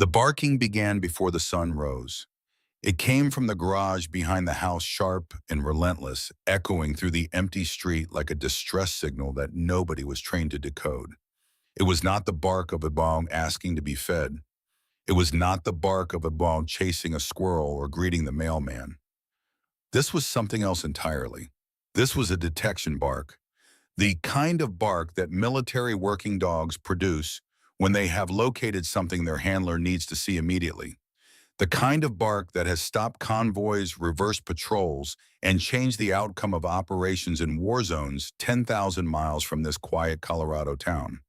The barking began before the sun rose. It came from the garage behind the house, sharp and relentless, echoing through the empty street like a distress signal that nobody was trained to decode. It was not the bark of a dog asking to be fed. It was not the bark of a dog chasing a squirrel or greeting the mailman. This was something else entirely. This was a detection bark, the kind of bark that military working dogs produce when they have located something their handler needs to see immediately. The kind of bark that has stopped convoys, reversed patrols, and changed the outcome of operations in war zones 10,000 miles from this quiet Colorado town.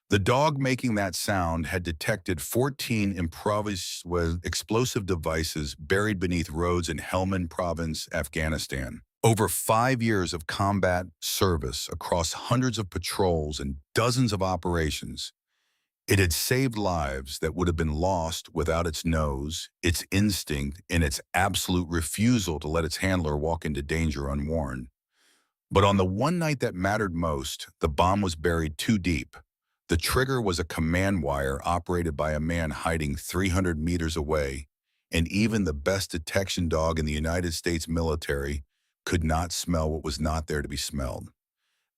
The dog making that sound had detected 14 improvised explosive devices buried beneath roads in Helmand Province, Afghanistan. Over 5 years of combat service across hundreds of patrols and dozens of operations, it had saved lives that would have been lost without its nose, its instinct, and its absolute refusal to let its handler walk into danger unwarned. But on the one night that mattered most, the bomb was buried too deep. The trigger was a command wire operated by a man hiding 300 meters away, and even the best detection dog in the United States military could not smell what was not there to be smelled.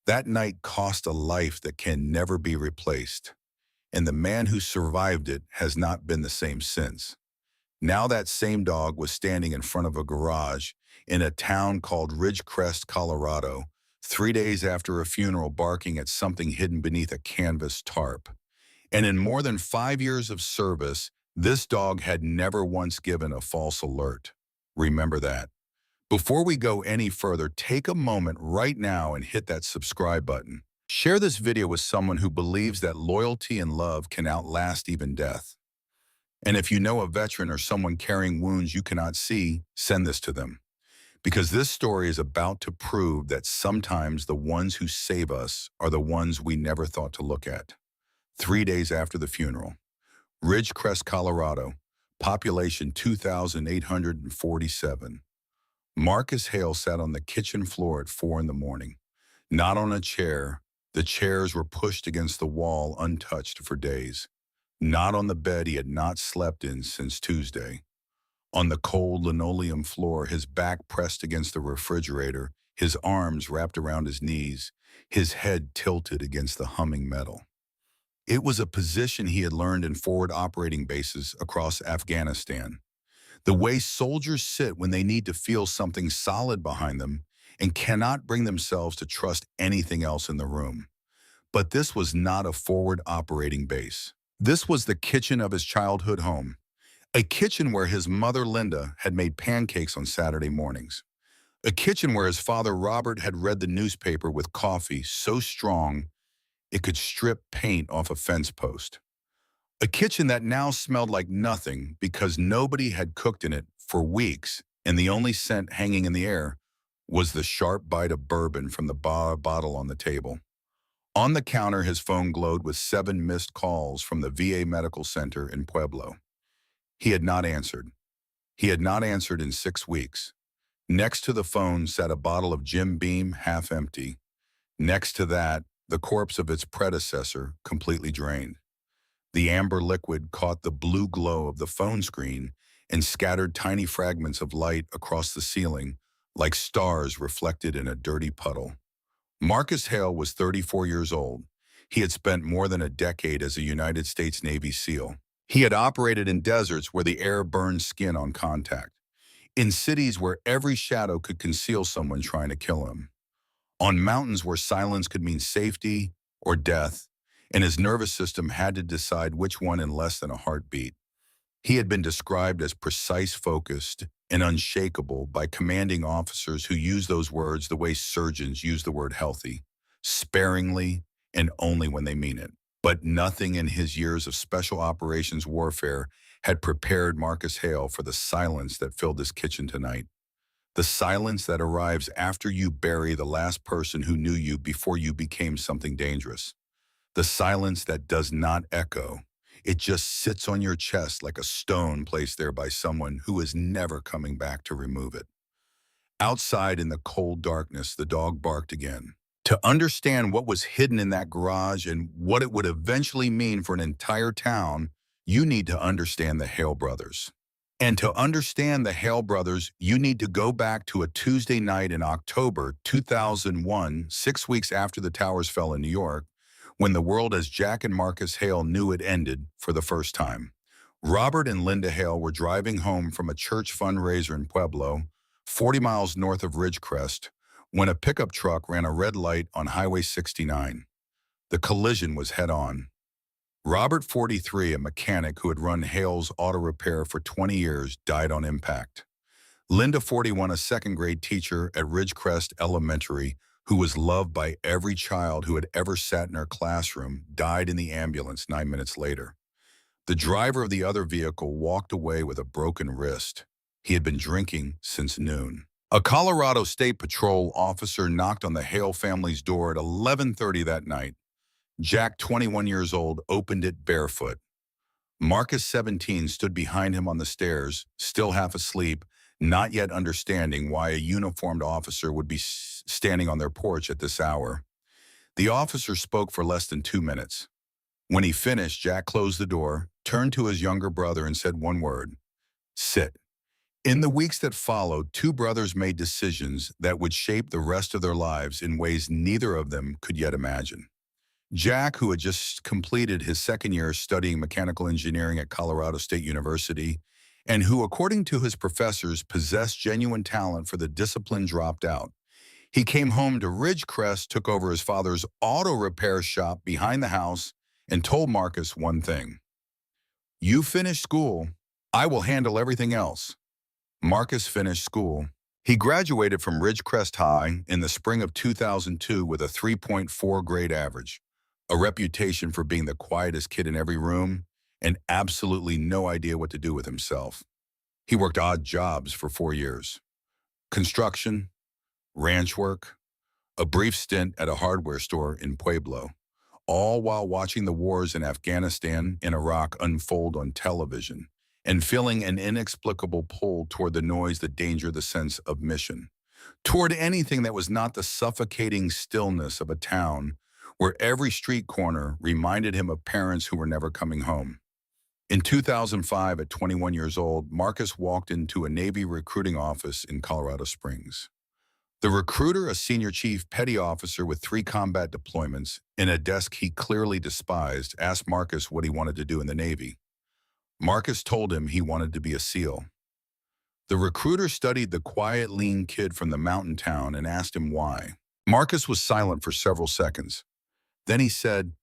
That night cost a life that can never be replaced, and the man who survived it has not been the same since. Now that same dog was standing in front of a garage in a town called Ridgecrest, Colorado, 3 days after a funeral, barking at something hidden beneath a canvas tarp. And in more than 5 years of service, this dog had never once given a false alert. Remember that. Before we go any further, take a moment right now and hit that subscribe button. Share this video with someone who believes that loyalty and love can outlast even death. And if you know a veteran or someone carrying wounds you cannot see, send this to them. Because this story is about to prove that sometimes the ones who save us are the ones we never thought to look at. 3 days after the funeral. Ridgecrest, Colorado, population 2,847. Marcus Hale sat on the kitchen floor at 4 in the morning. Not on a chair. The chairs were pushed against the wall untouched for days. Not on the bed he had not slept in since Tuesday. On the cold linoleum floor, his back pressed against the refrigerator, his arms wrapped around his knees, his head tilted against the humming metal. It was a position he had learned in forward operating bases across Afghanistan. The way soldiers sit when they need to feel something solid behind them and cannot bring themselves to trust anything else in the room. But this was not a forward operating base. This was the kitchen of his childhood home. A kitchen where his mother, Linda, had made pancakes on Saturday mornings. A kitchen where his father, Robert, had read the newspaper with coffee so strong it could strip paint off a fence post. A kitchen that now smelled like nothing because nobody had cooked in it for weeks, and the only scent hanging in the air was the sharp bite of bourbon from the bottle on the table. On the counter, his phone glowed with 7 missed calls from the VA Medical Center in Pueblo. He had not answered. He had not answered in 6 weeks. Next to the phone sat a bottle of Jim Beam, half empty. Next to that, the corpse of its predecessor, completely drained. The amber liquid caught the blue glow of the phone screen and scattered tiny fragments of light across the ceiling like stars reflected in a dirty puddle. Marcus Hale was 34 years old. He had spent more than a decade as a United States Navy SEAL. He had operated in deserts where the air burned skin on contact, in cities where every shadow could conceal someone trying to kill him, on mountains where silence could mean safety or death, and his nervous system had to decide which one in less than a heartbeat. He had been described as precise, focused, and unshakable by commanding officers who used those words the way surgeons use the word healthy, sparingly and only when they mean it. But nothing in his years of special operations warfare had prepared Marcus Hale for the silence that filled his kitchen tonight. The silence that arrives after you bury the last person who knew you before you became something dangerous. The silence that does not echo. It just sits on your chest like a stone placed there by someone who is never coming back to remove it. Outside in the cold darkness, the dog barked again. To understand what was hidden in that garage and what it would eventually mean for an entire town, you need to understand the Hale brothers. And to understand the Hale brothers, you need to go back to a Tuesday night in October 2001, 6 weeks after the towers fell in New York, when the world as Jack and Marcus Hale knew it ended for the first time. Robert and Linda Hale were driving home from a church fundraiser in Pueblo, 40 miles north of Ridgecrest, when a pickup truck ran a red light on Highway 69. The collision was head-on. Robert, 43, a mechanic who had run Hale's auto repair for 20 years, died on impact. Linda, 41, a second-grade teacher at Ridgecrest Elementary, who was loved by every child who had ever sat in her classroom, died in the ambulance 9 minutes later. The driver of the other vehicle walked away with a broken wrist. He had been drinking since noon. A Colorado State Patrol officer knocked on the Hale family's door at 11:30 that night. Jack, 21 years old, opened it barefoot. Marcus, 17, stood behind him on the stairs, still half asleep, not yet understanding why a uniformed officer would be standing on their porch at this hour. The officer spoke for less than 2 minutes. When he finished, Jack closed the door, turned to his younger brother and said one word: "Sit." In the weeks that followed, two brothers made decisions that would shape the rest of their lives in ways neither of them could yet imagine. Jack, who had just completed his second year studying mechanical engineering at Colorado State University, and who, according to his professors, possessed genuine talent for the discipline, dropped out. He came home to Ridgecrest, took over his father's auto repair shop behind the house, and told Marcus one thing: "You finish school, I will handle everything else." Marcus finished school. He graduated from Ridgecrest High in the spring of 2002 with a 3.4 grade average, a reputation for being the quietest kid in every room, and absolutely no idea what to do with himself. He worked odd jobs for 4 years: construction, ranch work, a brief stint at a hardware store in Pueblo, all while watching the wars in Afghanistan and Iraq unfold on television, and feeling an inexplicable pull toward the noise that endangered the sense of mission, toward anything that was not the suffocating stillness of a town where every street corner reminded him of parents who were never coming home. In 2005, at 21 years old, Marcus walked into a Navy recruiting office in Colorado Springs. The recruiter, a senior chief petty officer with 3 combat deployments in a desk he clearly despised, asked Marcus what he wanted to do in the Navy. Marcus told him he wanted to be a SEAL. The recruiter studied the quiet, lean kid from the mountain town and asked him why. Marcus was silent for several seconds. Then he said,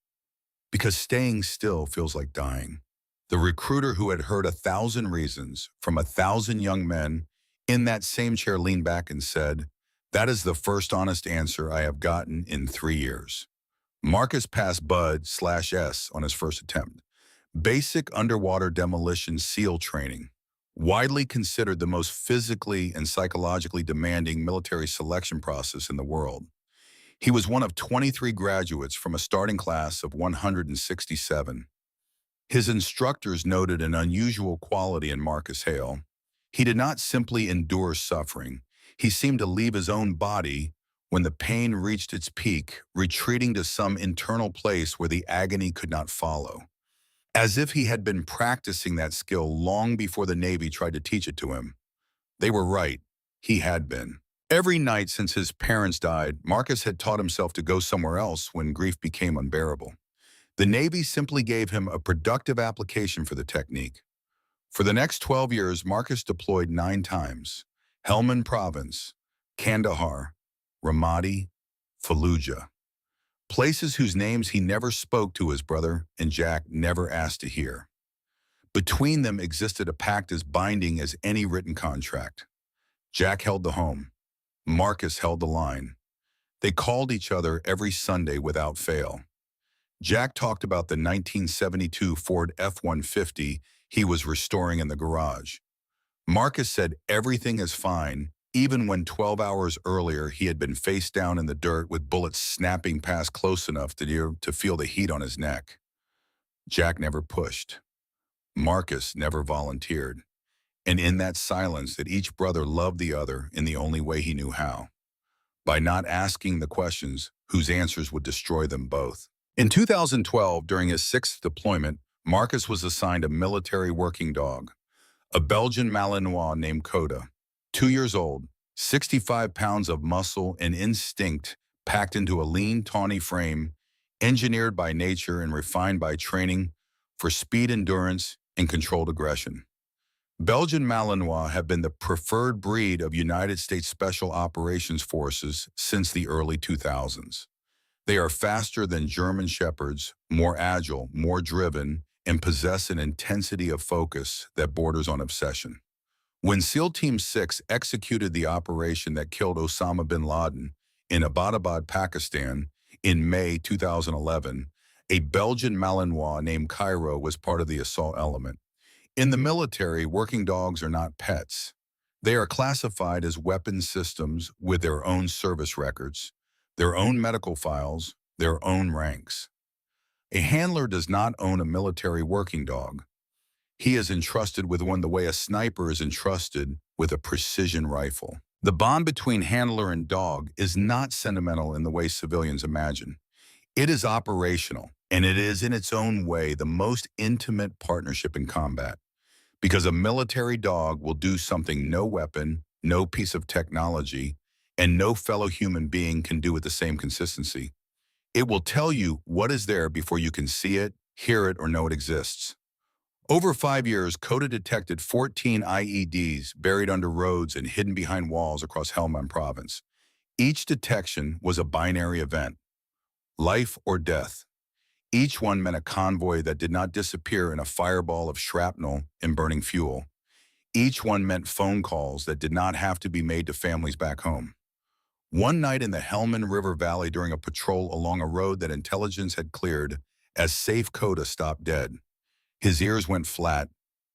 "Because staying still feels like dying." The recruiter, who had heard 1,000 reasons from 1,000 young men in that same chair, leaned back and said, "That is the first honest answer I have gotten in 3 years." Marcus passed Bud/S on his first attempt. Basic underwater demolition SEAL training, widely considered the most physically and psychologically demanding military selection process in the world. He was one of 23 graduates from a starting class of 167. His instructors noted an unusual quality in Marcus Hale. He did not simply endure suffering. He seemed to leave his own body when the pain reached its peak, retreating to some internal place where the agony could not follow. As if he had been practicing that skill long before the Navy tried to teach it to him. They were right. He had been. Every night since his parents died, Marcus had taught himself to go somewhere else when grief became unbearable. The Navy simply gave him a productive application for the technique. For the next 12 years, Marcus deployed 9 times: Helmand Province, Kandahar, Ramadi, Fallujah. Places whose names he never spoke to his brother and Jack never asked to hear. Between them existed a pact as binding as any written contract. Jack held the home. Marcus held the line. They called each other every Sunday without fail. Jack talked about the 1972 Ford F-150 he was restoring in the garage. Marcus said everything is fine, even when 12 hours earlier he had been face down in the dirt with bullets snapping past close enough to feel the heat on his neck. Jack never pushed. Marcus never volunteered. And in that silence that each brother loved the other in the only way he knew how. By not asking the questions whose answers would destroy them both. In 2012, during his 6th deployment, Marcus was assigned a military working dog, a Belgian Malinois named Coda. 2 years old, 65 pounds of muscle and instinct packed into a lean, tawny frame, engineered by nature and refined by training for speed, endurance, and controlled aggression. Belgian Malinois have been the preferred breed of United States Special Operations Forces since the early 2000s. They are faster than German Shepherds, more agile, more driven, and possess an intensity of focus that borders on obsession. When SEAL Team 6 executed the operation that killed Osama bin Laden in Abbottabad, Pakistan, in May 2011, a Belgian Malinois named Cairo was part of the assault element. In the military, working dogs are not pets. They are classified as weapon systems with their own service records, their own medical files, their own ranks. A handler does not own a military working dog. He is entrusted with one the way a sniper is entrusted with a precision rifle. The bond between handler and dog is not sentimental in the way civilians imagine. It is operational, and it is in its own way the most intimate partnership in combat. Because a military dog will do something no weapon, no piece of technology, and no fellow human being can do with the same consistency. It will tell you what is there before you can see it, hear it, or know it exists. Over 5 years, Coda detected 14 IEDs buried under roads and hidden behind walls across Helmand province. Each detection was a binary event, life or death. Each one meant a convoy that did not disappear in a fireball of shrapnel and burning fuel. Each one meant phone calls that did not have to be made to families back home. One night in the Helmand River Valley during a patrol along a road that intelligence had cleared, as safe Coda stopped dead. His ears went flat,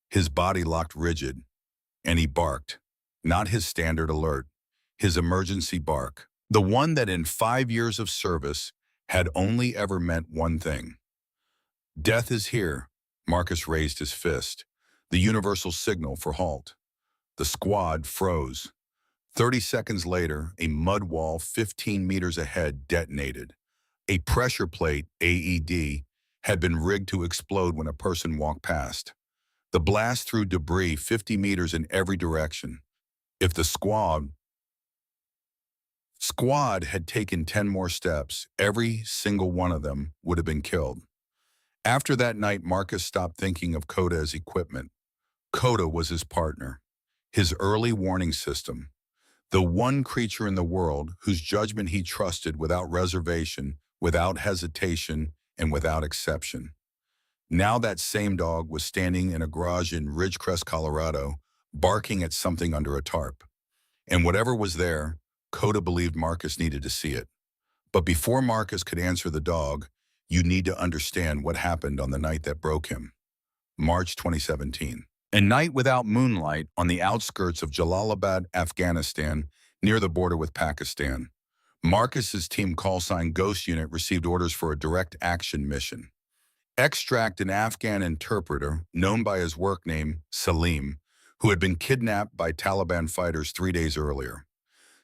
his body locked rigid, and he barked. Not his standard alert, his emergency bark. The one that in 5 years of service had only ever meant one thing. Death is here. Marcus raised his fist, the universal signal for halt. The squad froze. 30 seconds later, a mud wall 15 meters ahead detonated. A pressure plate, AED, had been rigged to explode when a person walked past. The blast threw debris 50 meters in every direction. If the squad had taken 10 more steps, every single one of them would have been killed. After that night, Marcus stopped thinking of Coda as equipment. Coda was his partner, his early warning system, the one creature in the world whose judgment he trusted without reservation, without hesitation, and without exception. Now that same dog was standing in a garage in Ridgecrest, Colorado, barking at something under a tarp. And whatever was there, Coda believed Marcus needed to see it. But before Marcus could answer the dog, you need to understand what happened on the night that broke him. March 2017. A night without moonlight on the outskirts of Jalalabad, Afghanistan, near the border with Pakistan. Marcus's team callsign Ghost Unit received orders for a direct action mission. Extract an Afghan interpreter, known by his work name, Salim, who had been kidnapped by Taliban fighters 3 days earlier.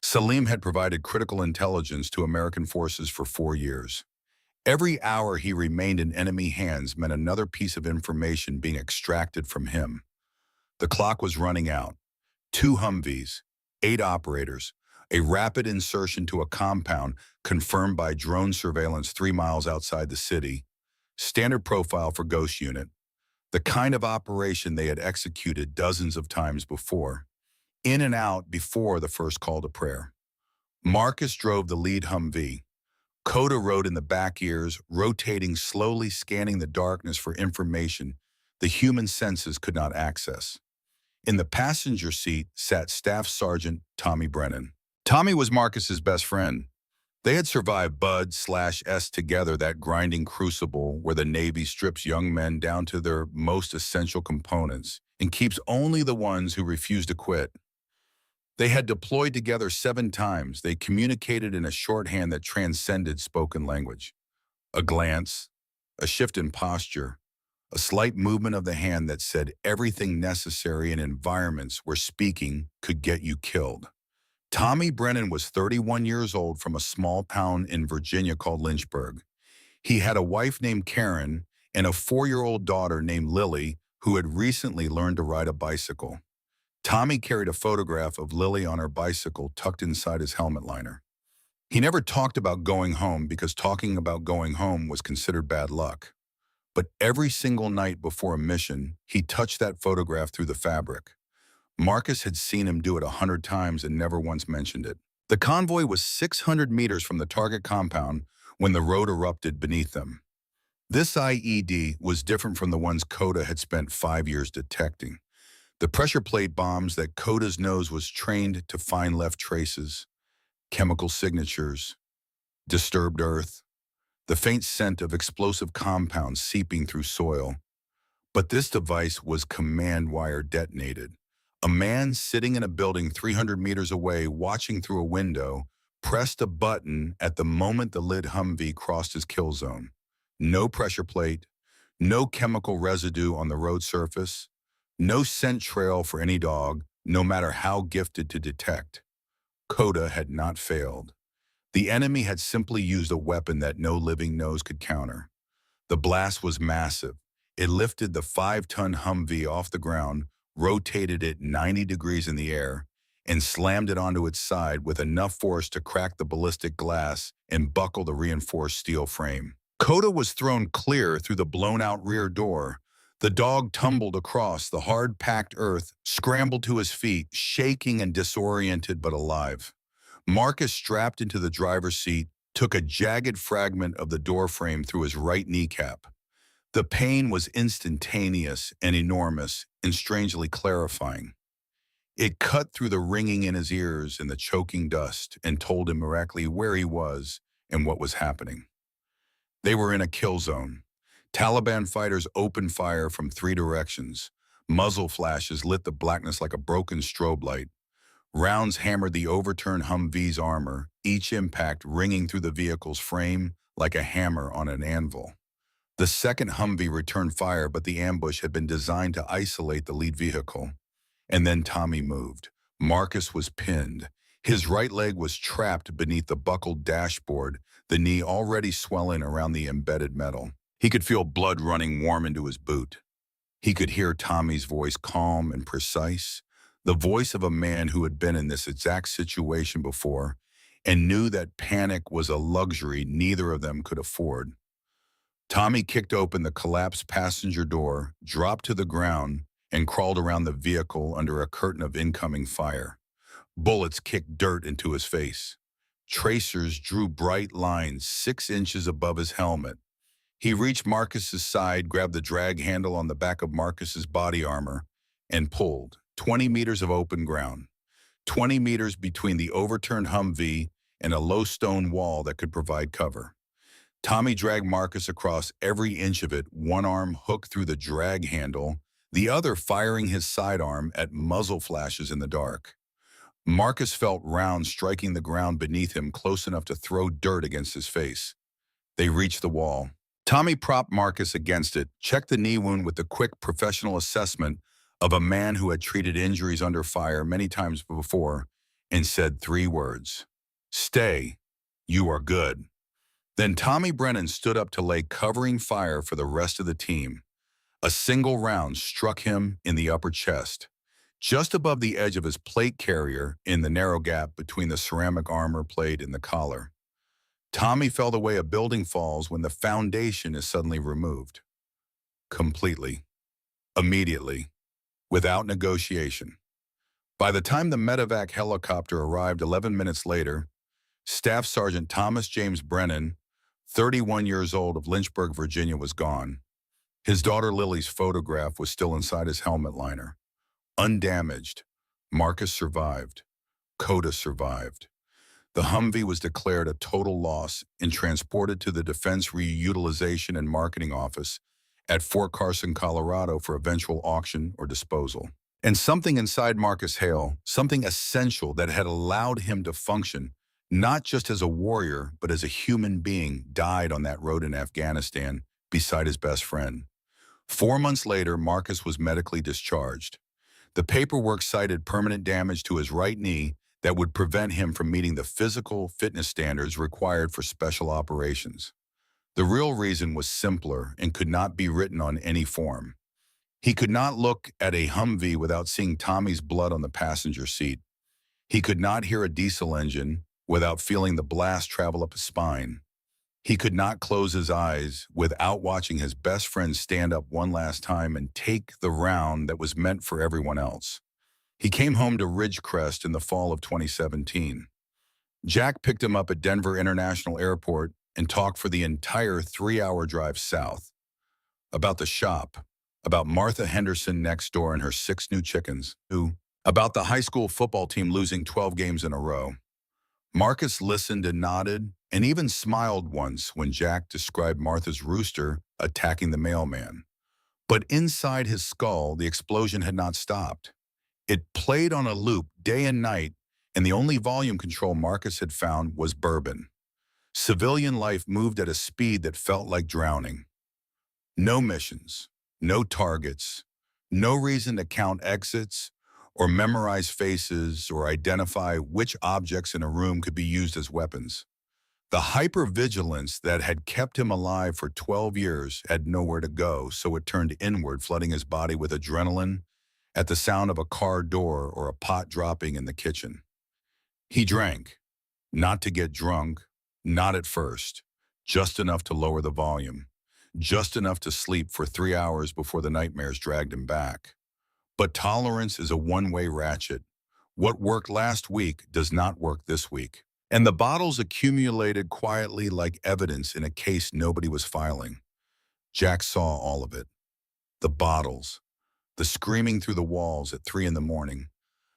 Salim had provided critical intelligence to American forces for 4 years. Every hour he remained in enemy hands meant another piece of information being extracted from him. The clock was running out. 2 Humvees, 8 operators, a rapid insertion to a compound confirmed by drone surveillance 3 miles outside the city. Standard profile for Ghost Unit, the kind of operation they had executed dozens of times before. In and out before the first call to prayer. Marcus drove the lead Humvee. Coda rode in the back ears, rotating slowly, scanning the darkness for information the human senses could not access. In the passenger seat sat Staff Sergeant Tommy Brennan. Tommy was Marcus's best friend. They had survived Bud/S together, that grinding crucible where the Navy strips young men down to their most essential components and keeps only the ones who refuse to quit. They had deployed together 7 times. They communicated in a shorthand that transcended spoken language. A glance, a shift in posture, a slight movement of the hand that said everything necessary in environments where speaking could get you killed. Tommy Brennan was 31 years old from a small town in Virginia called Lynchburg. He had a wife named Karen and a 4-year-old daughter named Lily who had recently learned to ride a bicycle. Tommy carried a photograph of Lily on her bicycle tucked inside his helmet liner. He never talked about going home because talking about going home was considered bad luck. But every single night before a mission, he touched that photograph through the fabric. Marcus had seen him do it 100 times and never once mentioned it. The convoy was 600 meters from the target compound when the road erupted beneath them. This IED was different from the ones Coda had spent 5 years detecting. The pressure plate bombs that Coda's nose was trained to find left traces, chemical signatures, disturbed earth, the faint scent of explosive compounds seeping through soil. But this device was command wire detonated. A man sitting in a building 300 meters away watching through a window pressed a button at the moment the lid Humvee crossed his kill zone. No pressure plate, no chemical residue on the road surface, no scent trail for any dog, no matter how gifted to detect. Coda had not failed. The enemy had simply used a weapon that no living nose could counter. The blast was massive. It lifted the 5-ton Humvee off the ground, rotated it 90 degrees in the air, and slammed it onto its side with enough force to crack the ballistic glass and buckle the reinforced steel frame. Coda was thrown clear through the blown-out rear door. The dog tumbled across the hard-packed earth, scrambled to his feet, shaking and disoriented but alive. Marcus, strapped into the driver's seat, took a jagged fragment of the door frame through his right kneecap. The pain was instantaneous and enormous and strangely clarifying. It cut through the ringing in his ears and the choking dust and told him miraculously where he was and what was happening. They were in a kill zone. Taliban fighters opened fire from 3 directions. Muzzle flashes lit the blackness like a broken strobe light. Rounds hammered the overturned Humvee's armor, each impact ringing through the vehicle's frame like a hammer on an anvil. The second Humvee returned fire, but the ambush had been designed to isolate the lead vehicle. And then Tommy moved. Marcus was pinned. His right leg was trapped beneath the buckled dashboard, the knee already swelling around the embedded metal. He could feel blood running warm into his boot. He could hear Tommy's voice, calm and precise, the voice of a man who had been in this exact situation before and knew that panic was a luxury neither of them could afford. Tommy kicked open the collapsed passenger door, dropped to the ground, and crawled around the vehicle under a curtain of incoming fire. Bullets kicked dirt into his face. Tracers drew bright lines 6 inches above his helmet. He reached Marcus's side, grabbed the drag handle on the back of Marcus's body armor, and pulled. 20 meters of open ground. 20 meters between the overturned Humvee and a low stone wall that could provide cover. Tommy dragged Marcus across every inch of it, one arm hooked through the drag handle, the other firing his sidearm at muzzle flashes in the dark. Marcus felt rounds striking the ground beneath him close enough to throw dirt against his face. They reached the wall. Tommy propped Marcus against it, checked the knee wound with the quick professional assessment of a man who had treated injuries under fire many times before, and said 3 words. "Stay. You are good." Then Tommy Brennan stood up to lay covering fire for the rest of the team. A single round struck him in the upper chest, just above the edge of his plate carrier in the narrow gap between the ceramic armor plate and the collar. Tommy felt the way a building falls when the foundation is suddenly removed. Completely. Immediately. Without negotiation. By the time the medevac helicopter arrived 11 minutes later, Staff Sergeant Thomas James Brennan, 31 years old, of Lynchburg, Virginia, was gone. His daughter Lily's photograph was still inside his helmet liner. Undamaged, Marcus survived. Coda survived. The Humvee was declared a total loss and transported to the Defense Reutilization and Marketing Office at Fort Carson, Colorado for eventual auction or disposal. And something inside Marcus Hale, something essential that had allowed him to function, not just as a warrior, but as a human being, died on that road in Afghanistan beside his best friend. 4 months later, Marcus was medically discharged. The paperwork cited permanent damage to his right knee that would prevent him from meeting the physical fitness standards required for special operations. The real reason was simpler and could not be written on any form. He could not look at a Humvee without seeing Tommy's blood on the passenger seat. He could not hear a diesel engine without feeling the blast travel up his spine. He could not close his eyes without watching his best friend stand up one last time and take the round that was meant for everyone else. He came home to Ridgecrest in the fall of 2017. Jack picked him up at Denver International Airport and talked for the entire 3-hour drive south. About the shop, about Martha Henderson next door and her 6 new chickens, about the high school football team losing 12 games in a row. Marcus listened and nodded and even smiled once when Jack described Martha's rooster attacking the mailman. But inside his skull, the explosion had not stopped. It played on a loop day and night, and the only volume control Marcus had found was bourbon. Civilian life moved at a speed that felt like drowning. No missions, no targets, no reason to count exits or memorize faces or identify which objects in a room could be used as weapons. The hypervigilance that had kept him alive for 12 years had nowhere to go, so it turned inward, flooding his body with adrenaline at the sound of a car door or a pot dropping in the kitchen. He drank, not to get drunk, not at first, just enough to lower the volume, just enough to sleep for 3 hours before the nightmares dragged him back. But tolerance is a one-way ratchet. What worked last week does not work this week. And the bottles accumulated quietly like evidence in a case nobody was filing. Jack saw all of it. The bottles, the screaming through the walls at 3 in the morning,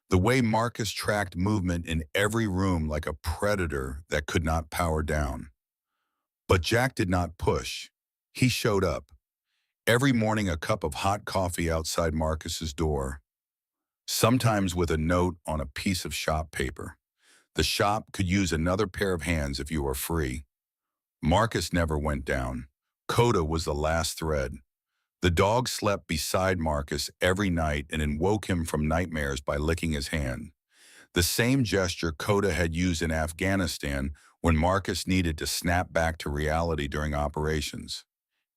the way Marcus tracked movement in every room like a predator that could not power down. But Jack did not push. He showed up. Every morning a cup of hot coffee outside Marcus's door, sometimes with a note on a piece of shop paper. The shop could use another pair of hands if you were free. Marcus never went down. Coda was the last thread. The dog slept beside Marcus every night and awoke him from nightmares by licking his hand. The same gesture Coda had used in Afghanistan when Marcus needed to snap back to reality during operations.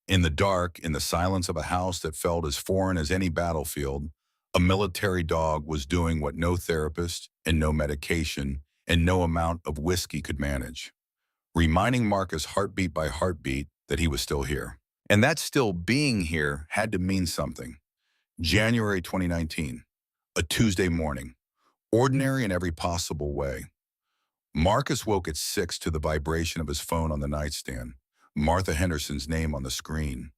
In the dark, in the silence of a house that felt as foreign as any battlefield, a military dog was doing what no therapist and no medication and no amount of whiskey could manage, reminding Marcus heartbeat by heartbeat that he was still here. And that still being here had to mean something. January 2019, a Tuesday morning, ordinary in every possible way. Marcus woke at 6 to the vibration of his phone on the nightstand, Martha Henderson's name on the screen.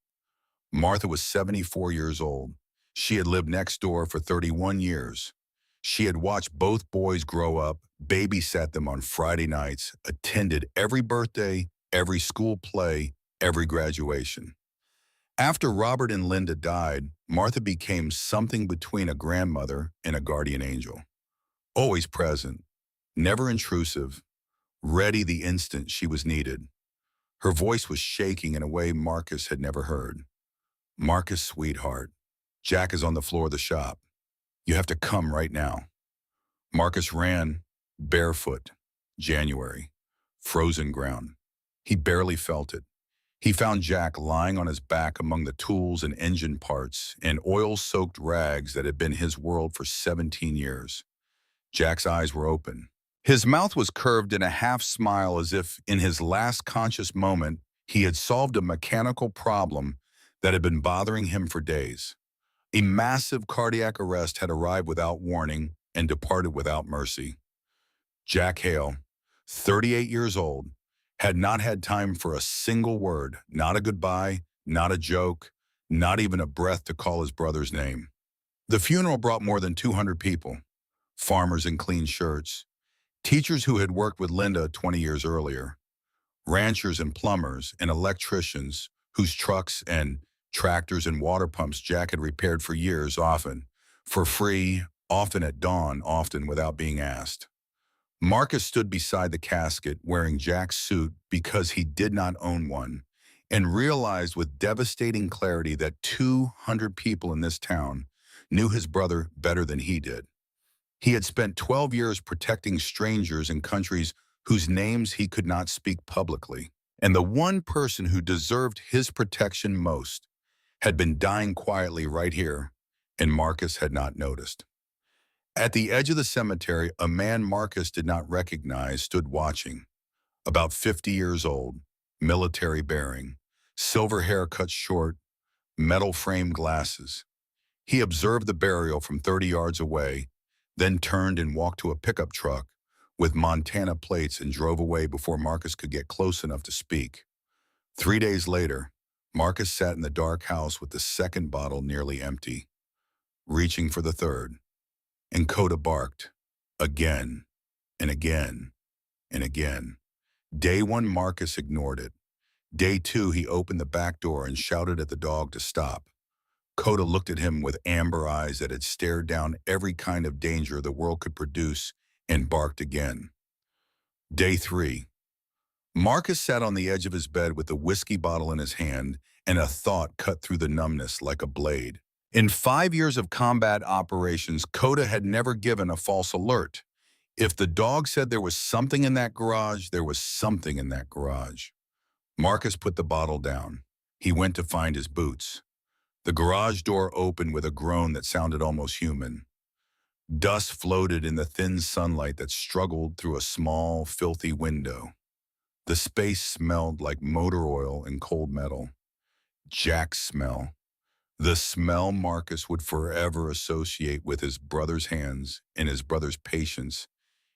Martha was 74 years old. She had lived next door for 31 years. She had watched both boys grow up, babysat them on Friday nights, attended every birthday, every school play, every graduation. After Robert and Linda died, Martha became something between a grandmother and a guardian angel. Always present, never intrusive, ready the instant she was needed. Her voice was shaking in a way Marcus had never heard. "Marcus, sweetheart, Jack is on the floor of the shop. You have to come right now." Marcus ran, barefoot. January. Frozen ground. He barely felt it. He found Jack lying on his back among the tools and engine parts and oil-soaked rags that had been his world for 17 years. Jack's eyes were open. His mouth was curved in a half-smile as if, in his last conscious moment, he had solved a mechanical problem that had been bothering him for days. A massive cardiac arrest had arrived without warning and departed without mercy. Jack Hale, 38 years old, had not had time for a single word, not a goodbye, not a joke, not even a breath to call his brother's name. The funeral brought more than 200 people, farmers in clean shirts, teachers who had worked with Linda 20 years earlier, ranchers and plumbers and electricians whose trucks and tractors and water pumps Jack had repaired for years, often for free, often at dawn, often without being asked. Marcus stood beside the casket wearing Jack's suit because he did not own one, and realized with devastating clarity that 200 people in this town knew his brother better than he did. He had spent 12 years protecting strangers in countries whose names he could not speak publicly. And the one person who deserved his protection most had been dying quietly right here, and Marcus had not noticed. At the edge of the cemetery, a man Marcus did not recognize stood watching, about 50 years old, military bearing, silver hair cut short, metal frame glasses. He observed the burial from 30 yards away, then turned and walked to a pickup truck with Montana plates and drove away before Marcus could get close enough to speak. 3 days later, Marcus sat in the dark house with the second bottle nearly empty, reaching for the third, and Coda barked, again and again and again. Day one, Marcus ignored it. Day two, he opened the back door and shouted at the dog to stop. Coda looked at him with amber eyes that had stared down every kind of danger the world could produce and barked again. Day three, Marcus sat on the edge of his bed with the whiskey bottle in his hand, and a thought cut through the numbness like a blade. In 5 years of combat operations, Coda had never given a false alert. If the dog said there was something in that garage, there was something in that garage. Marcus put the bottle down. He went to find his boots. The garage door opened with a groan that sounded almost human. Dust floated in the thin sunlight that struggled through a small, filthy window. The space smelled like motor oil and cold metal. Jack's smell. The smell Marcus would forever associate with his brother's hands and his brother's patience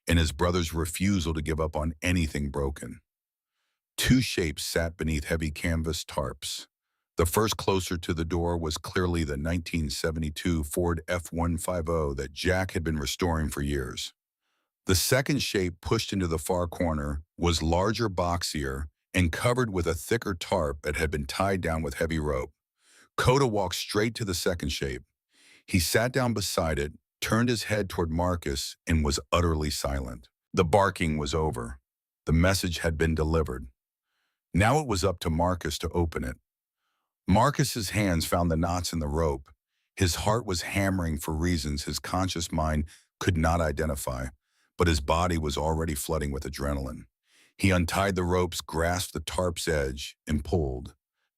and his brother's refusal to give up on anything broken. Two shapes sat beneath heavy canvas tarps. The first closer to the door was clearly the 1972 Ford F-150 that Jack had been restoring for years. The second shape pushed into the far corner was larger, boxier, and covered with a thicker tarp that had been tied down with heavy rope. Coda walked straight to the second shape. He sat down beside it, turned his head toward Marcus, and was utterly silent. The barking was over. The message had been delivered. Now it was up to Marcus to open it. Marcus's hands found the knots in the rope. His heart was hammering for reasons his conscious mind could not identify, but his body was already flooding with adrenaline. He untied the ropes, grasped the tarp's edge, and pulled.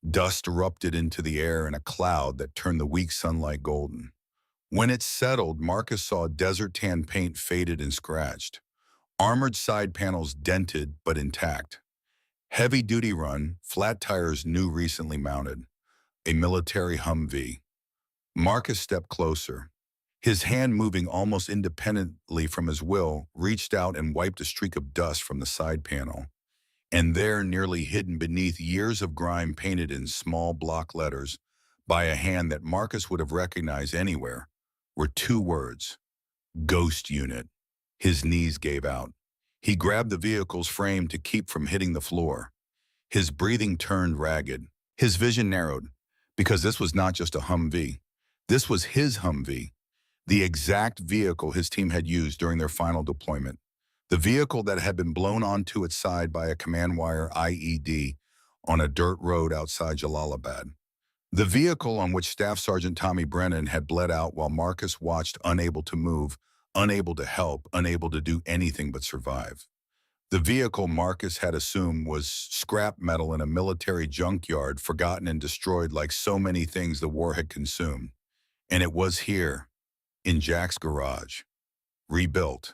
Dust erupted into the air in a cloud that turned the weak sunlight golden. When it settled, Marcus saw desert tan paint faded and scratched, armored side panels dented but intact. Heavy-duty run, flat tires new recently mounted. A military Humvee. Marcus stepped closer. His hand, moving almost independently from his will, reached out and wiped a streak of dust from the side panel. And there, nearly hidden beneath years of grime painted in small block letters by a hand that Marcus would have recognized anywhere, were two words: Ghost Unit. His knees gave out. He grabbed the vehicle's frame to keep from hitting the floor. His breathing turned ragged. His vision narrowed, because this was not just a Humvee. This was his Humvee, the exact vehicle his team had used during their final deployment. The vehicle that had been blown onto its side by a command wire IED on a dirt road outside Jalalabad. The vehicle on which Staff Sergeant Tommy Brennan had bled out while Marcus watched, unable to move, unable to help, unable to do anything but survive. The vehicle Marcus had assumed was scrap metal in a military junkyard, forgotten and destroyed like so many things the war had consumed. And it was here, in Jack's garage, rebuilt.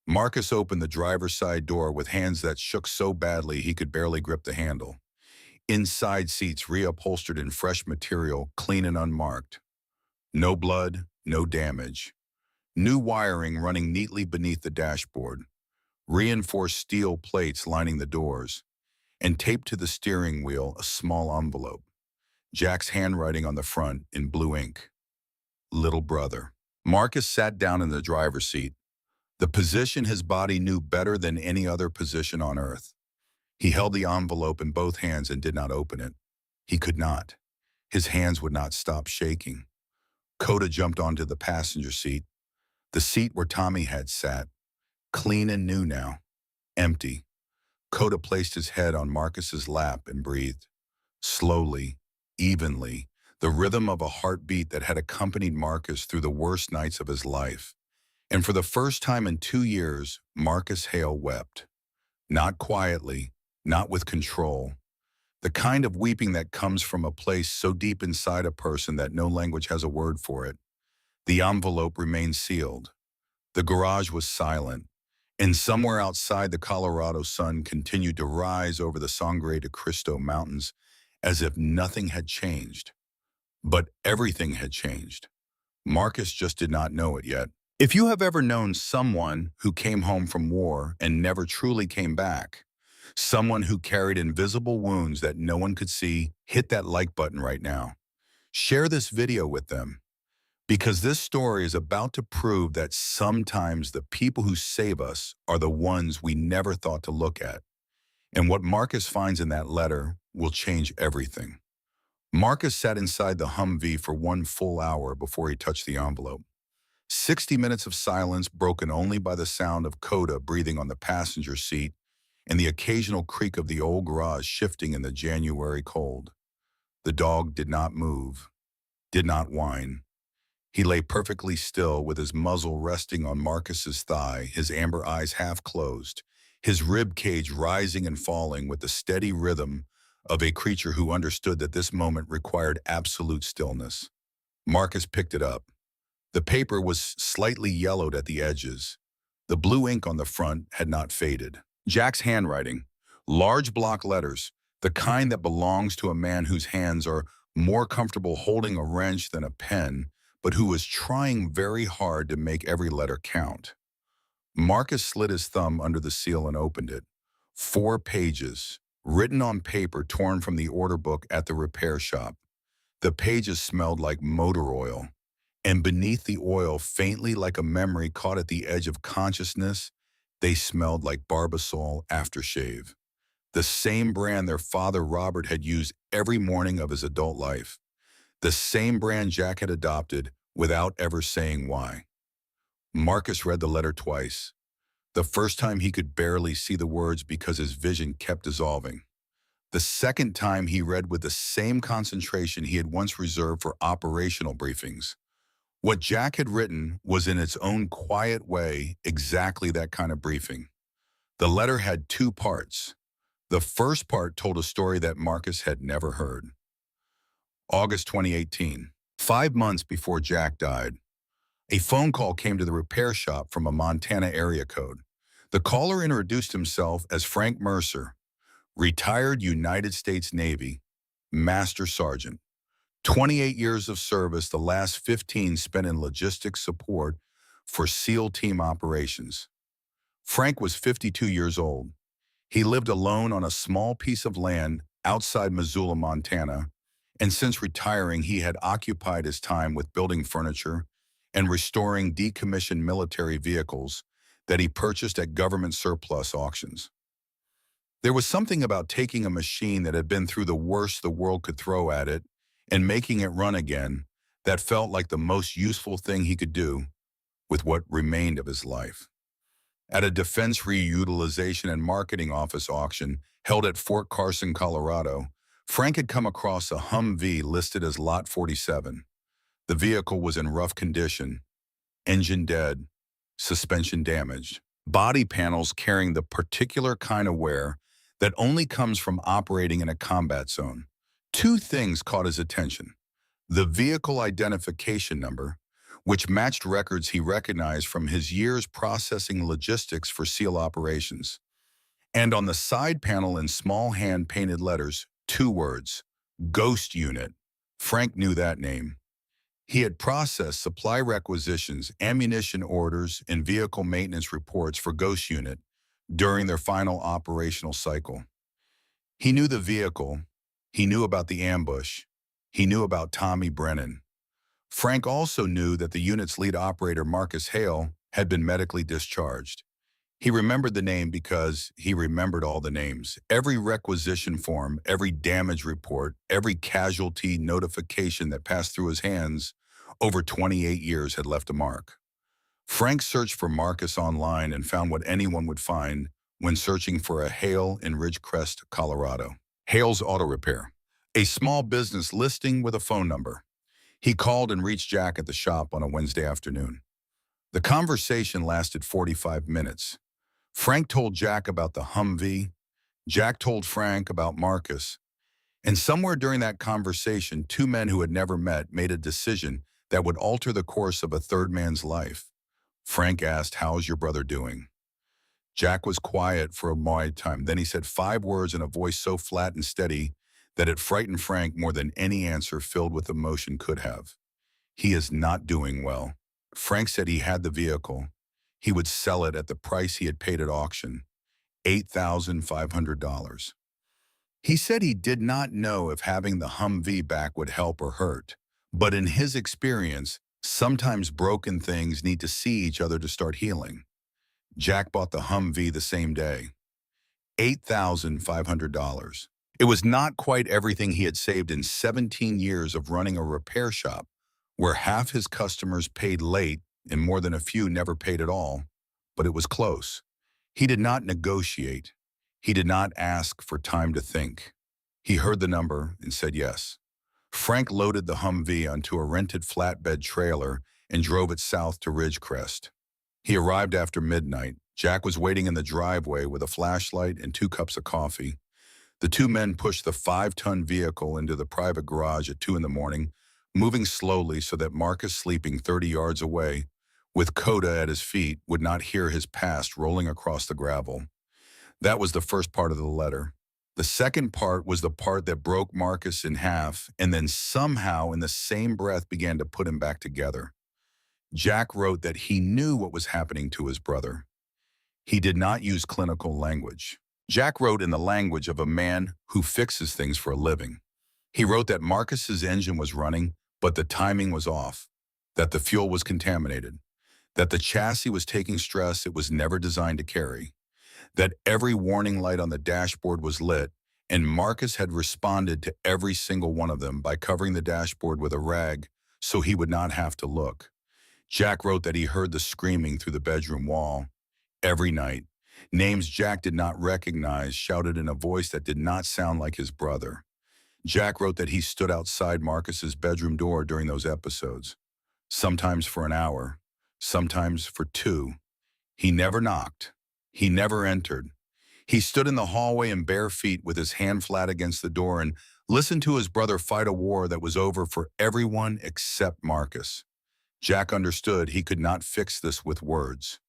Marcus opened the driver's side door with hands that shook so badly he could barely grip the handle. Inside, seats reupholstered in fresh material, clean and unmarked. No blood, no damage. New wiring running neatly beneath the dashboard. Reinforced steel plates lining the doors, and taped to the steering wheel a small envelope. Jack's handwriting on the front in blue ink. Little brother. Marcus sat down in the driver's seat, the position his body knew better than any other position on earth. He held the envelope in both hands and did not open it. He could not. His hands would not stop shaking. Coda jumped onto the passenger seat, the seat where Tommy had sat. Clean and new now. Empty. Coda placed his head on Marcus's lap and breathed. Slowly, evenly, the rhythm of a heartbeat that had accompanied Marcus through the worst nights of his life. And for the first time in 2 years, Marcus Hale wept. Not quietly, not with control. The kind of weeping that comes from a place so deep inside a person that no language has a word for it. The envelope remained sealed. The garage was silent, and somewhere outside the Colorado sun continued to rise over the Sangre de Cristo Mountains as if nothing had changed. But everything had changed. Marcus just did not know it yet. If you have ever known someone who came home from war and never truly came back, someone who carried invisible wounds that no one could see, hit that like button right now. Share this video with them, because this story is about to prove that sometimes the people who save us are the ones we never thought to look at. And what Marcus finds in that letter will change everything. Marcus sat inside the Humvee for 1 full hour before he touched the envelope. 60 minutes of silence broken only by the sound of Coda breathing on the passenger seat and the occasional creak of the old garage shifting in the January cold. The dog did not move, did not whine. He lay perfectly still with his muzzle resting on Marcus's thigh, his amber eyes half closed, his rib cage rising and falling with the steady rhythm of a creature who understood that this moment required absolute stillness. Marcus picked it up. The paper was slightly yellowed at the edges. The blue ink on the front had not faded. Jack's handwriting, large block letters, the kind that belongs to a man whose hands are more comfortable holding a wrench than a pen, but who was trying very hard to make every letter count. Marcus slid his thumb under the seal and opened it. 4 pages, written on paper torn from the order book at the repair shop. The pages smelled like motor oil, and beneath the oil, faintly like a memory caught at the edge of consciousness, they smelled like Barbasol aftershave. The same brand their father Robert had used every morning of his adult life. The same brand Jack had adopted without ever saying why. Marcus read the letter twice. The first time he could barely see the words because his vision kept dissolving. The second time he read with the same concentration he had once reserved for operational briefings. What Jack had written was in its own quiet way exactly that kind of briefing. The letter had 2 parts. The first part told a story that Marcus had never heard. August 2018, 5 months before Jack died. A phone call came to the repair shop from a Montana area code. The caller introduced himself as Frank Mercer, retired United States Navy, Master Sergeant. 28 years of service, the last 15 spent in logistics support for SEAL team operations. Frank was 52 years old. He lived alone on a small piece of land outside Missoula, Montana, and since retiring, he had occupied his time with building furniture and restoring decommissioned military vehicles that he purchased at government surplus auctions. There was something about taking a machine that had been through the worst the world could throw at it and making it run again that felt like the most useful thing he could do with what remained of his life. At a Defense Reutilization and Marketing Office auction held at Fort Carson, Colorado, Frank had come across a Humvee listed as Lot 47. The vehicle was in rough condition, engine dead, suspension damaged, body panels carrying the particular kind of wear that only comes from operating in a combat zone. 2 things caught his attention: the vehicle identification number, which matched records he recognized from his years processing logistics for SEAL operations, and on the side panel in small hand-painted letters, 2 words: Ghost Unit. Frank knew that name. He had processed supply requisitions, ammunition orders, and vehicle maintenance reports for Ghost Unit during their final operational cycle. He knew the vehicle. He knew about the ambush. He knew about Tommy Brennan. Frank also knew that the unit's lead operator, Marcus Hale, had been medically discharged. He remembered the name because he remembered all the names. Every requisition form, every damage report, every casualty notification that passed through his hands over 28 years had left a mark. Frank searched for Marcus online and found what anyone would find when searching for a Hale in Ridgecrest, Colorado. Hale's Auto Repair, a small business listing with a phone number. He called and reached Jack at the shop on a Wednesday afternoon. The conversation lasted 45 minutes. Frank told Jack about the Humvee, Jack told Frank about Marcus, and somewhere during that conversation, two men who had never met made a decision that would alter the course of a third man's life. Frank asked, "How's your brother doing?" Jack was quiet for a wide time. Then he said five words in a voice so flat and steady that it frightened Frank more than any answer filled with emotion could have. "He is not doing well." Frank said he had the vehicle. He would sell it at the price he had paid at auction, $8,500. He said he did not know if having the Humvee back would help or hurt, but in his experience, sometimes broken things need to see each other to start healing. Jack bought the Humvee the same day, $8,500. It was not quite everything he had saved in 17 years of running a repair shop, where half his customers paid late and more than a few never paid at all, but it was close. He did not negotiate. He did not ask for time to think. He heard the number and said yes. Frank loaded the Humvee onto a rented flatbed trailer and drove it south to Ridgecrest. He arrived after midnight. Jack was waiting in the driveway with a flashlight and 2 cups of coffee. The two men pushed the 5-ton vehicle into the private garage at 2 in the morning, moving slowly so that Marcus, sleeping 30 yards away, with Coda at his feet, would not hear his past rolling across the gravel. That was the first part of the letter. The second part was the part that broke Marcus in half and then somehow in the same breath began to put him back together. Jack wrote that he knew what was happening to his brother. He did not use clinical language. Jack wrote in the language of a man who fixes things for a living. He wrote that Marcus's engine was running, but the timing was off, that the fuel was contaminated, that the chassis was taking stress it was never designed to carry, that every warning light on the dashboard was lit, and Marcus had responded to every single one of them by covering the dashboard with a rag so he would not have to look. Jack wrote that he heard the screaming through the bedroom wall every night. Names Jack did not recognize shouted in a voice that did not sound like his brother. Jack wrote that he stood outside Marcus's bedroom door during those episodes, sometimes for an hour, sometimes for 2. He never knocked. He never entered. He stood in the hallway in bare feet with his hand flat against the door and listened to his brother fight a war that was over for everyone except Marcus. Jack understood he could not fix this with words.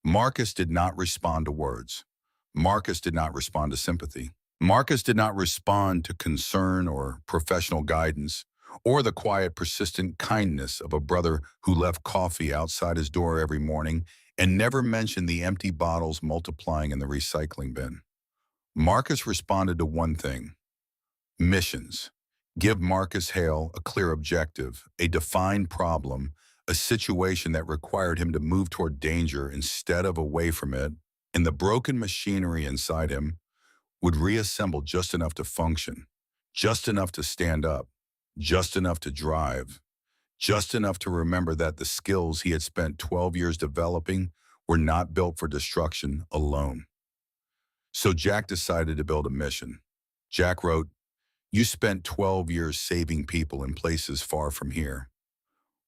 Marcus did not respond to words. Marcus did not respond to sympathy. Marcus did not respond to concern or professional guidance, or the quiet, persistent kindness of a brother who left coffee outside his door every morning and never mentioned the empty bottles multiplying in the recycling bin. Marcus responded to one thing: missions. Give Marcus Hale a clear objective, a defined problem, a situation that required him to move toward danger instead of away from it, and the broken machinery inside him would reassemble just enough to function, just enough to stand up, just enough to drive, just enough to remember that the skills he had spent 12 years developing were not built for destruction alone. So Jack decided to build a mission. Jack wrote, "You spent 12 years saving people in places far from here.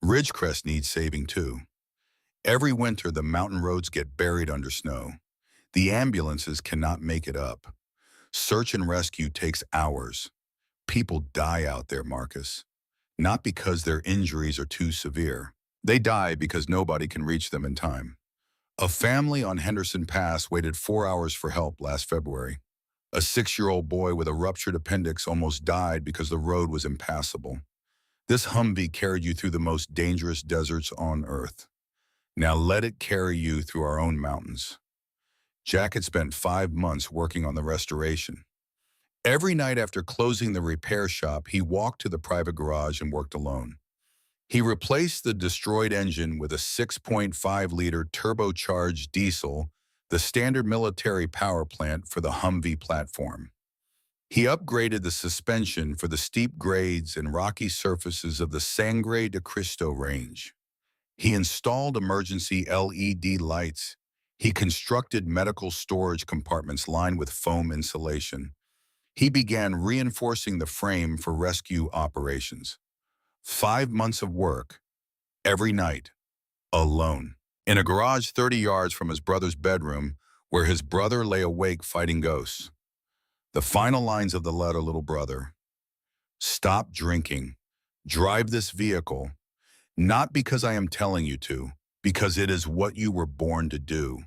Ridgecrest needs saving too. Every winter, the mountain roads get buried under snow. The ambulances cannot make it up. Search and rescue takes hours. People die out there, Marcus. Not because their injuries are too severe. They die because nobody can reach them in time. A family on Henderson Pass waited 4 hours for help last February. A 6-year-old boy with a ruptured appendix almost died because the road was impassable. This Humvee carried you through the most dangerous deserts on Earth. Now let it carry you through our own mountains." Jack had spent 5 months working on the restoration. Every night after closing the repair shop, he walked to the private garage and worked alone. He replaced the destroyed engine with a 6.5-liter turbocharged diesel, the standard military power plant for the Humvee platform. He upgraded the suspension for the steep grades and rocky surfaces of the Sangre de Cristo range. He installed emergency LED lights. He constructed medical storage compartments lined with foam insulation. He began reinforcing the frame for rescue operations. 5 months of work, every night, alone. In a garage 30 yards from his brother's bedroom, where his brother lay awake fighting ghosts. The final lines of the letter, little brother. Stop drinking. Drive this vehicle. Not because I am telling you to, because it is what you were born to do.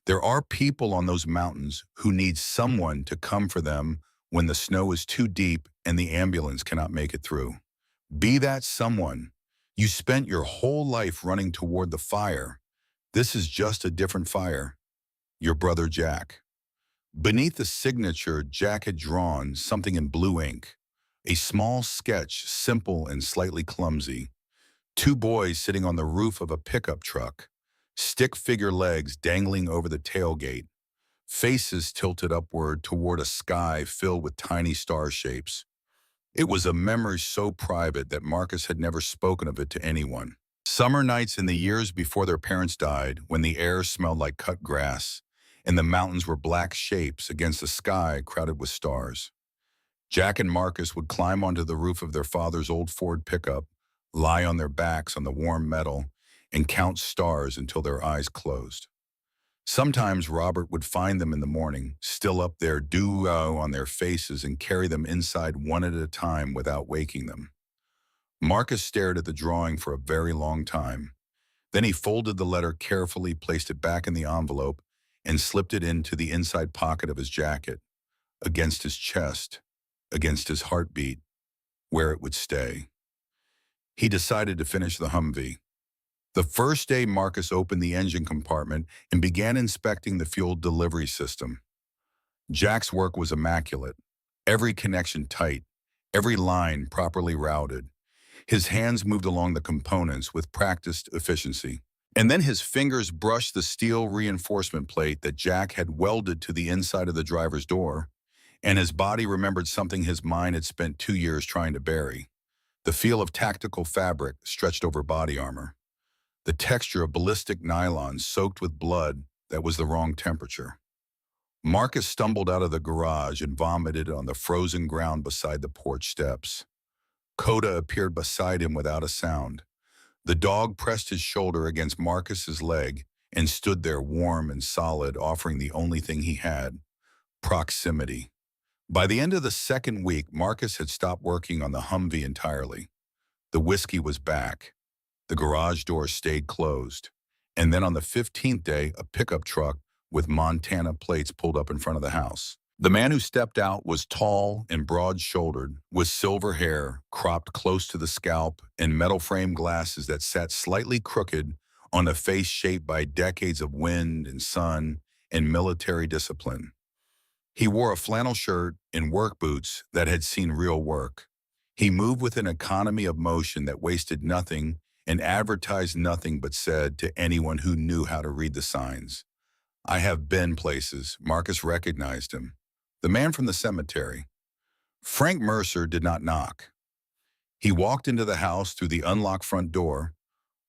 There are people on those mountains who need someone to come for them when the snow is too deep and the ambulance cannot make it through. Be that someone. You spent your whole life running toward the fire. This is just a different fire. Your brother Jack. Beneath the signature, Jack had drawn something in blue ink. A small sketch, simple and slightly clumsy. Two boys sitting on the roof of a pickup truck. Stick figure legs dangling over the tailgate. Faces tilted upward toward a sky filled with tiny star shapes. It was a memory so private that Marcus had never spoken of it to anyone. Summer nights in the years before their parents died, when the air smelled like cut grass, and the mountains were black shapes against a sky crowded with stars. Jack and Marcus would climb onto the roof of their father's old Ford pickup, lie on their backs on the warm metal, and count stars until their eyes closed. Sometimes Robert would find them in the morning, still up there, dew on their faces, and carry them inside one at a time without waking them. Marcus stared at the drawing for a very long time. Then he folded the letter carefully, placed it back in the envelope, and slipped it into the inside pocket of his jacket, against his chest, against his heartbeat, where it would stay. He decided to finish the Humvee. The first day, Marcus opened the engine compartment and began inspecting the fuel delivery system. Jack's work was immaculate, every connection tight, every line properly routed. His hands moved along the components with practiced efficiency. And then his fingers brushed the steel reinforcement plate that Jack had welded to the inside of the driver's door, and his body remembered something his mind had spent 2 years trying to bury: the feel of tactical fabric stretched over body armor, the texture of ballistic nylon soaked with blood that was the wrong temperature. Marcus stumbled out of the garage and vomited on the frozen ground beside the porch steps. Coda appeared beside him without a sound. The dog pressed his shoulder against Marcus's leg and stood there warm and solid, offering the only thing he had: proximity. By the end of the second week, Marcus had stopped working on the Humvee entirely. The whiskey was back. The garage door stayed closed. And then on the 15th day, a pickup truck with Montana plates pulled up in front of the house. The man who stepped out was tall and broad-shouldered, with silver hair cropped close to the scalp and metal frame glasses that sat slightly crooked on a face shaped by decades of wind and sun and military discipline. He wore a flannel shirt and work boots that had seen real work. He moved with an economy of motion that wasted nothing and advertised nothing but said to anyone who knew how to read the signs. I have been places. Marcus recognized him. The man from the cemetery. Frank Mercer did not knock. He walked into the house through the unlocked front door,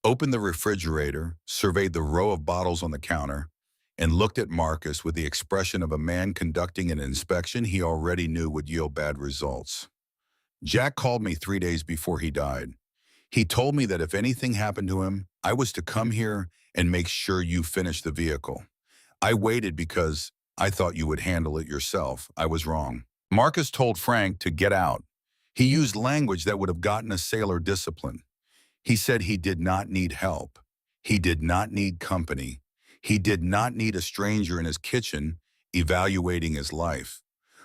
opened the refrigerator, surveyed the row of bottles on the counter, and looked at Marcus with the expression of a man conducting an inspection he already knew would yield bad results. Jack called me 3 days before he died. He told me that if anything happened to him, I was to come here and make sure you finished the vehicle. I waited because I thought you would handle it yourself. I was wrong. Marcus told Frank to get out. He used language that would have gotten a sailor disciplined. He said he did not need help. He did not need company. He did not need a stranger in his kitchen evaluating his life.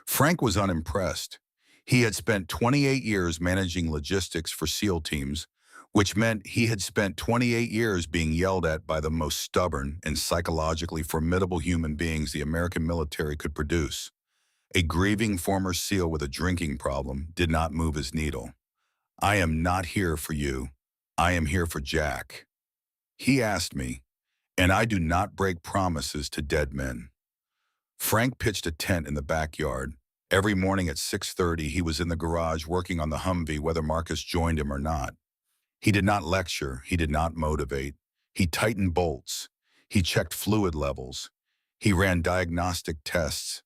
Frank was unimpressed. He had spent 28 years managing logistics for SEAL teams, which meant he had spent 28 years being yelled at by the most stubborn and psychologically formidable human beings the American military could produce. A grieving former SEAL with a drinking problem did not move his needle. I am not here for you. I am here for Jack. He asked me, and I do not break promises to dead men. Frank pitched a tent in the backyard. Every morning at 6:30, he was in the garage working on the Humvee, whether Marcus joined him or not. He did not lecture. He did not motivate. He tightened bolts. He checked fluid levels. He ran diagnostic tests.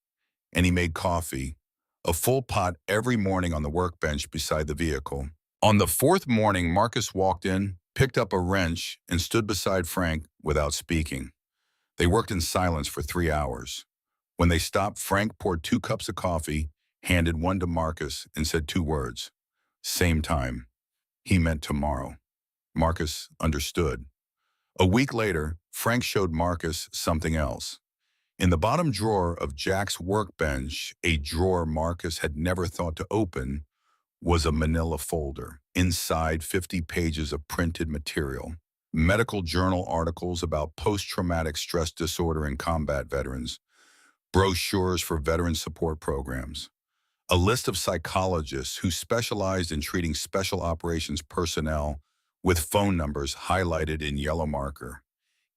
And he made coffee, a full pot every morning on the workbench beside the vehicle. On the fourth morning, Marcus walked in, picked up a wrench, and stood beside Frank without speaking. They worked in silence for 3 hours. When they stopped, Frank poured 2 cups of coffee, handed one to Marcus, and said 2 words. Same time. He meant tomorrow. Marcus understood. A week later, Frank showed Marcus something else. In the bottom drawer of Jack's workbench, a drawer Marcus had never thought to open, was a manila folder. Inside, 50 pages of printed material. Medical journal articles about post-traumatic stress disorder in combat veterans. Brochures for veteran support programs. A list of psychologists who specialized in treating special operations personnel with phone numbers highlighted in yellow marker.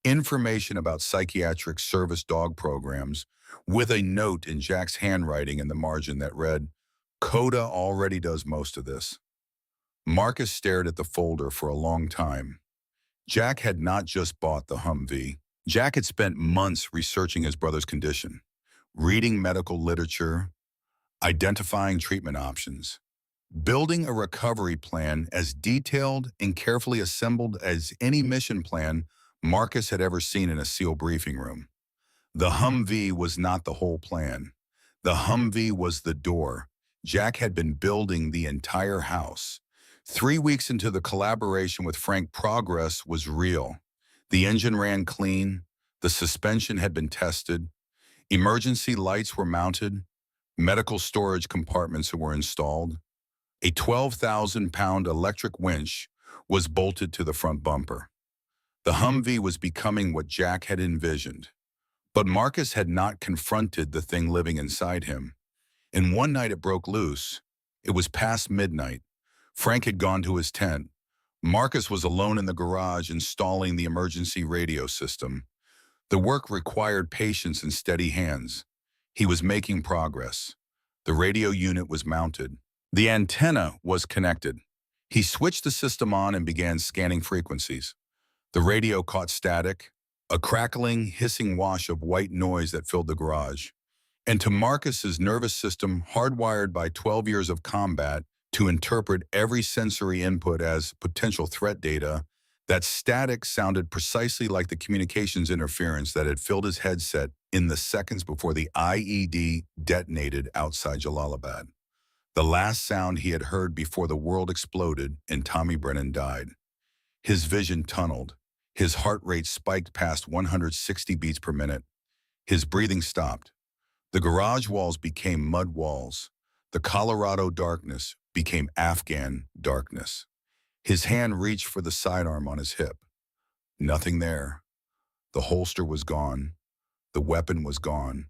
Information about psychiatric service dog programs with a note in Jack's handwriting in the margin that read, "Coda already does most of this." Marcus stared at the folder for a long time. Jack had not just bought the Humvee. Jack had spent months researching his brother's condition, reading medical literature, identifying treatment options, building a recovery plan as detailed and carefully assembled as any mission plan Marcus had ever seen in a SEAL briefing room. The Humvee was not the whole plan. The Humvee was the door. Jack had been building the entire house. 3 weeks into the collaboration with Frank, progress was real. The engine ran clean. The suspension had been tested. Emergency lights were mounted. Medical storage compartments were installed. A 12,000-pound electric winch was bolted to the front bumper. The Humvee was becoming what Jack had envisioned. But Marcus had not confronted the thing living inside him. And one night it broke loose. It was past midnight. Frank had gone to his tent. Marcus was alone in the garage installing the emergency radio system. The work required patience and steady hands. He was making progress. The radio unit was mounted. The antenna was connected. He switched the system on and began scanning frequencies. The radio caught static, a crackling, hissing wash of white noise that filled the garage. And to Marcus's nervous system, hardwired by 12 years of combat to interpret every sensory input as potential threat data, that static sounded precisely like the communications interference that had filled his headset in the seconds before the IED detonated outside Jalalabad. The last sound he had heard before the world exploded and Tommy Brennan died. His vision tunneled. His heart rate spiked past 160 beats per minute. His breathing stopped. The garage walls became mud walls. The Colorado darkness became Afghan darkness. His hand reached for the sidearm on his hip. Nothing there. The holster was gone. The weapon was gone.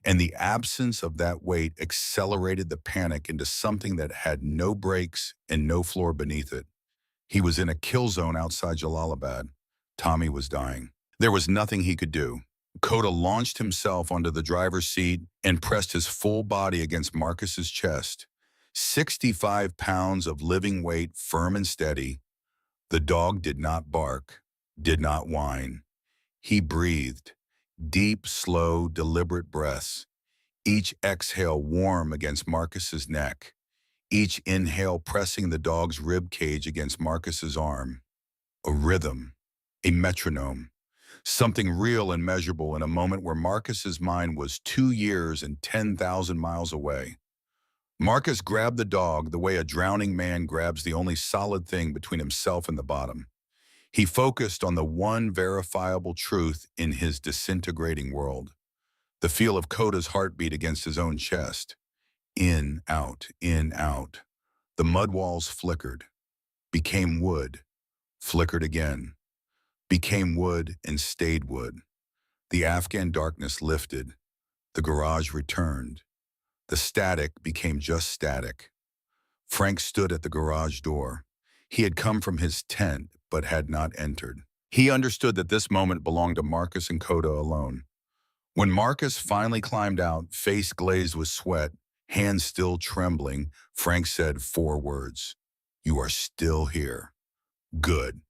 And the absence of that weight accelerated the panic into something that had no brakes and no floor beneath it. He was in a kill zone outside Jalalabad. Tommy was dying. There was nothing he could do. Coda launched himself onto the driver's seat and pressed his full body against Marcus's chest. 65 pounds of living weight, firm and steady. The dog did not bark, did not whine. He breathed. Deep, slow, deliberate breaths. Each exhale warm against Marcus's neck. Each inhale pressing the dog's rib cage against Marcus's arm. A rhythm. A metronome. Something real and measurable in a moment where Marcus's mind was 2 years and 10,000 miles away. Marcus grabbed the dog the way a drowning man grabs the only solid thing between himself and the bottom. He focused on the one verifiable truth in his disintegrating world. The feel of Coda's heartbeat against his own chest. In, out, in, out. The mud walls flickered. Became wood. Flickered again. Became wood and stayed wood. The Afghan darkness lifted. The garage returned. The static became just static. Frank stood at the garage door. He had come from his tent, but had not entered. He understood that this moment belonged to Marcus and Coda alone. When Marcus finally climbed out, face glazed with sweat, hands still trembling, Frank said 4 words. "You are still here." Good.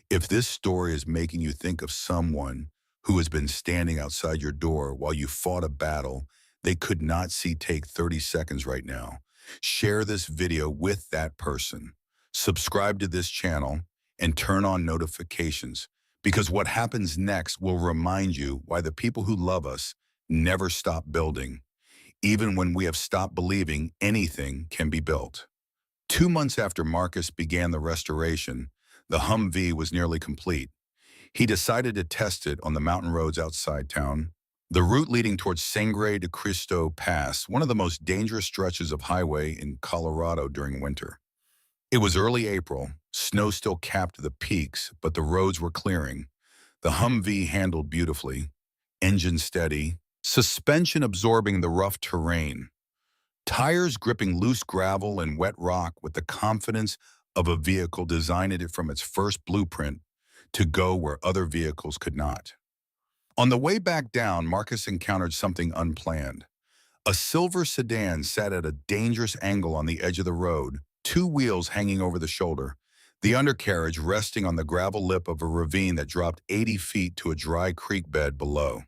If this story is making you think of someone who has been standing outside your door while you fought a battle they could not see, take 30 seconds right now. Share this video with that person. Subscribe to this channel and turn on notifications, because what happens next will remind you why the people who love us never stop building, even when we have stopped believing anything can be built. 2 months after Marcus began the restoration, the Humvee was nearly complete. He decided to test it on the mountain roads outside town. The route leading towards Sangre de Cristo Pass, one of the most dangerous stretches of highway in Colorado during winter. It was early April, snow still capped the peaks, but the roads were clearing. The Humvee handled beautifully, engine steady, suspension absorbing the rough terrain, tires gripping loose gravel and wet rock with the confidence of a vehicle designed from its first blueprint to go where other vehicles could not. On the way back down, Marcus encountered something unplanned. A silver sedan sat at a dangerous angle on the edge of the road, two wheels hanging over the shoulder, the undercarriage resting on the gravel lip of a ravine that dropped 80 feet to a dry creek bed below.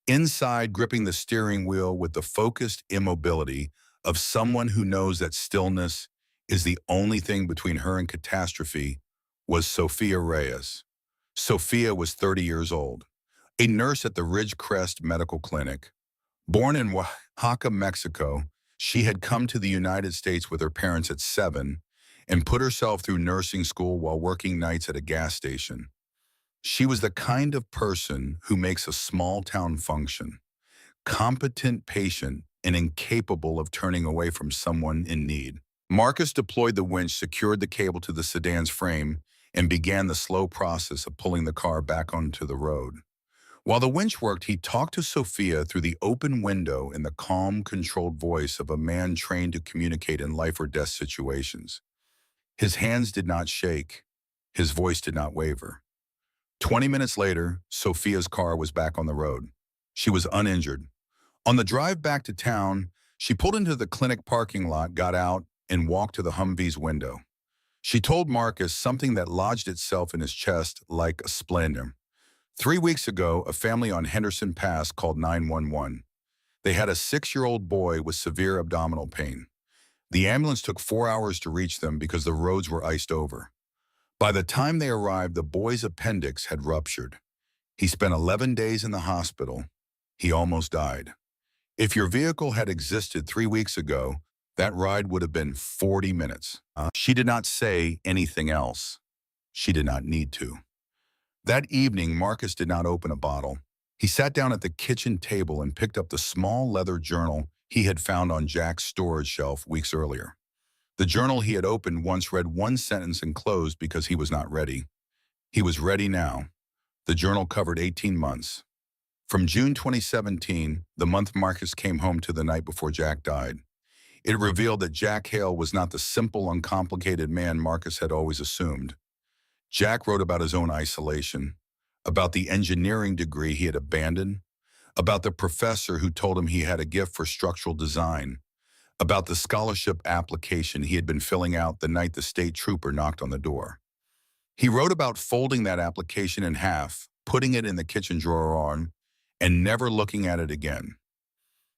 Inside, gripping the steering wheel with the focused immobility of someone who knows that stillness is the only thing between her and catastrophe, was Sophia Reyes. Sophia was 30 years old, a nurse at the Ridgecrest Medical Clinic. Born in Oaxaca, Mexico, she had come to the United States with her parents at 7 and put herself through nursing school while working nights at a gas station. She was the kind of person who makes a small town function, competent, patient, and incapable of turning away from someone in need. Marcus deployed the winch, secured the cable to the sedan's frame, and began the slow process of pulling the car back onto the road. While the winch worked, he talked to Sophia through the open window in the calm, controlled voice of a man trained to communicate in life or death situations. His hands did not shake. His voice did not waver. 20 minutes later, Sophia's car was back on the road. She was uninjured. On the drive back to town, she pulled into the clinic parking lot, got out, and walked to the Humvee's window. She told Marcus something that lodged itself in his chest like a splendour. 3 weeks ago, a family on Henderson Pass called 911. They had a 6-year-old boy with severe abdominal pain. The ambulance took 4 hours to reach them because the roads were iced over. By the time they arrived, the boy's appendix had ruptured. He spent 11 days in the hospital. He almost died. If your vehicle had existed 3 weeks ago, that ride would have been 40 minutes. She did not say anything else. She did not need to. That evening, Marcus did not open a bottle. He sat down at the kitchen table and picked up the small leather journal he had found on Jack's storage shelf weeks earlier. The journal he had opened once read one sentence and closed because he was not ready. He was ready now. The journal covered 18 months. From June 2017, the month Marcus came home to the night before Jack died. It revealed that Jack Hale was not the simple, uncomplicated man Marcus had always assumed. Jack wrote about his own isolation, about the engineering degree he had abandoned, about the professor who told him he had a gift for structural design, about the scholarship application he had been filling out the night the state trooper knocked on the door. He wrote about folding that application in half, putting it in the kitchen drawer on, and never looking at it again.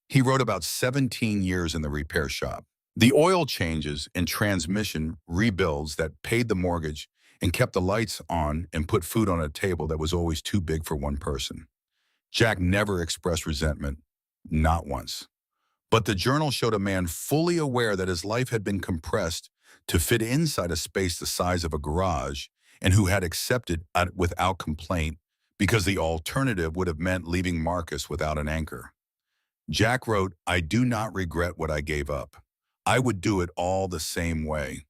He wrote about 17 years in the repair shop, the oil changes and transmission rebuilds that paid the mortgage and kept the lights on and put food on a table that was always too big for one person. Jack never expressed resentment, not once. But the journal showed a man fully aware that his life had been compressed to fit inside a space the size of a garage, and who had accepted it without complaint because the alternative would have meant leaving Marcus without an anchor. Jack wrote, "I do not regret what I gave up. I would do it all the same way.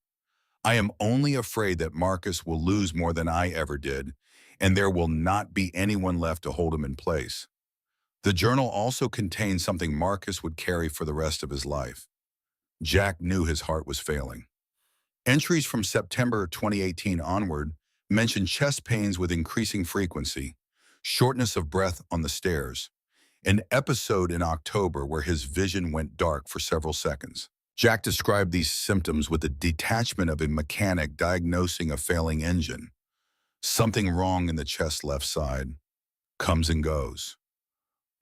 I am only afraid that Marcus will lose more than I ever did, and there will not be anyone left to hold him in place." The journal also contained something Marcus would carry for the rest of his life. Jack knew his heart was failing. Entries from September 2018 onward mentioned chest pains with increasing frequency, shortness of breath on the stairs, an episode in October where his vision went dark for several seconds. Jack described these symptoms with the detachment of a mechanic diagnosing a failing engine. Something wrong in the chest left side. Comes and goes.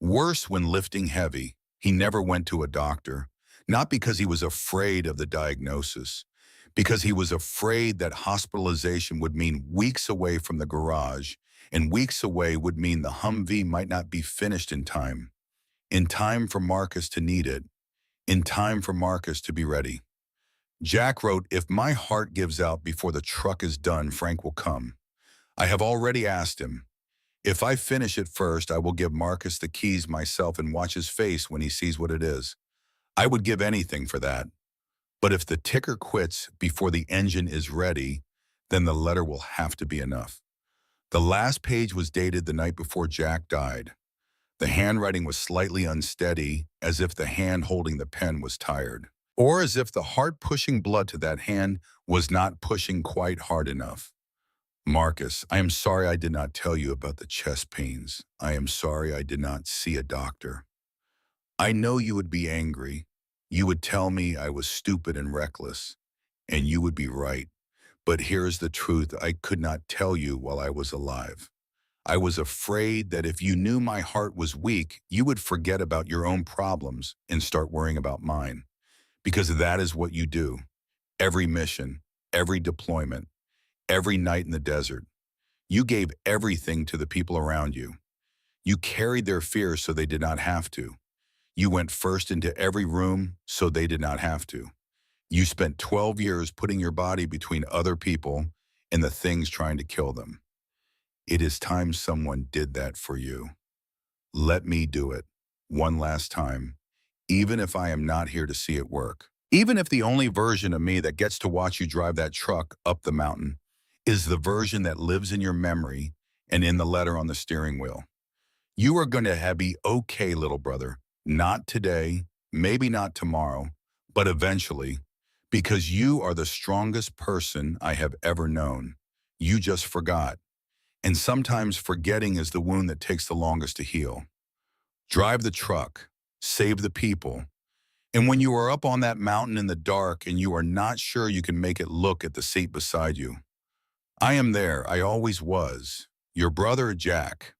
Worse when lifting heavy. He never went to a doctor, not because he was afraid of the diagnosis, because he was afraid that hospitalization would mean weeks away from the garage, and weeks away would mean the Humvee might not be finished in time. in time for Marcus to need it, in time for Marcus to be ready. Jack wrote, "If my heart gives out before the truck is done, Frank will come. I have already asked him. If I finish it first, I will give Marcus the keys myself and watch his face when he sees what it is. I would give anything for that. But if the ticker quits before the engine is ready, then the letter will have to be enough." The last page was dated the night before Jack died. The handwriting was slightly unsteady, as if the hand holding the pen was tired, or as if the heart pushing blood to that hand was not pushing quite hard enough. "Marcus, I am sorry I did not tell you about the chest pains. I am sorry I did not see a doctor. I know you would be angry. You would tell me I was stupid and reckless, and you would be right. But here's the truth I could not tell you while I was alive. I was afraid that if you knew my heart was weak, you would forget about your own problems and start worrying about mine. Because that is what you do. Every mission, every deployment, every night in the desert. You gave everything to the people around you. You carried their fears so they did not have to. You went first into every room so they did not have to. You spent 12 years putting your body between other people and the things trying to kill them. It is time someone did that for you. Let me do it. One last time. Even if I am not here to see it work. Even if the only version of me that gets to watch you drive that truck up the mountain is the version that lives in your memory and in the letter on the steering wheel. You are going to be okay, little brother. Not today, maybe not tomorrow, but eventually, because you are the strongest person I have ever known. You just forgot. And sometimes forgetting is the wound that takes the longest to heal. Drive the truck, save the people. And when you are up on that mountain in the dark and you are not sure you can make it, look at the seat beside you. I am there, I always was. Your brother, Jack.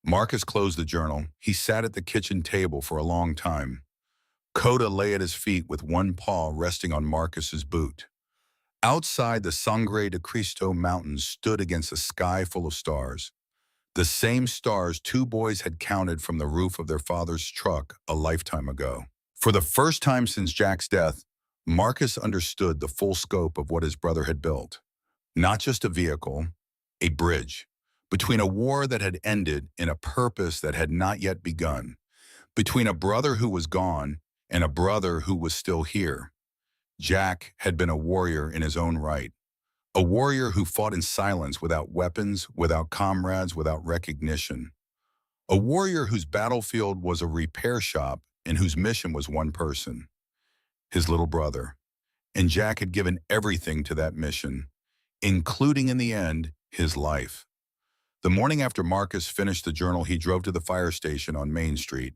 Marcus closed the journal. He sat at the kitchen table for a long time. Coda lay at his feet with one paw resting on Marcus's boot. Outside, the Sangre de Cristo Mountains stood against a sky full of stars. The same stars two boys had counted from the roof of their father's truck a lifetime ago. For the first time since Jack's death, Marcus understood the full scope of what his brother had built. Not just a vehicle, a bridge, between a war that had ended and a purpose that had not yet begun, between a brother who was gone and a brother who was still here. Jack had been a warrior in his own right, a warrior who fought in silence without weapons, without comrades, without recognition, a warrior whose battlefield was a repair shop and whose mission was one person, his little brother. And Jack had given everything to that mission, including in the end, his life. The morning after Marcus finished the journal, he drove to the fire station on Main Street.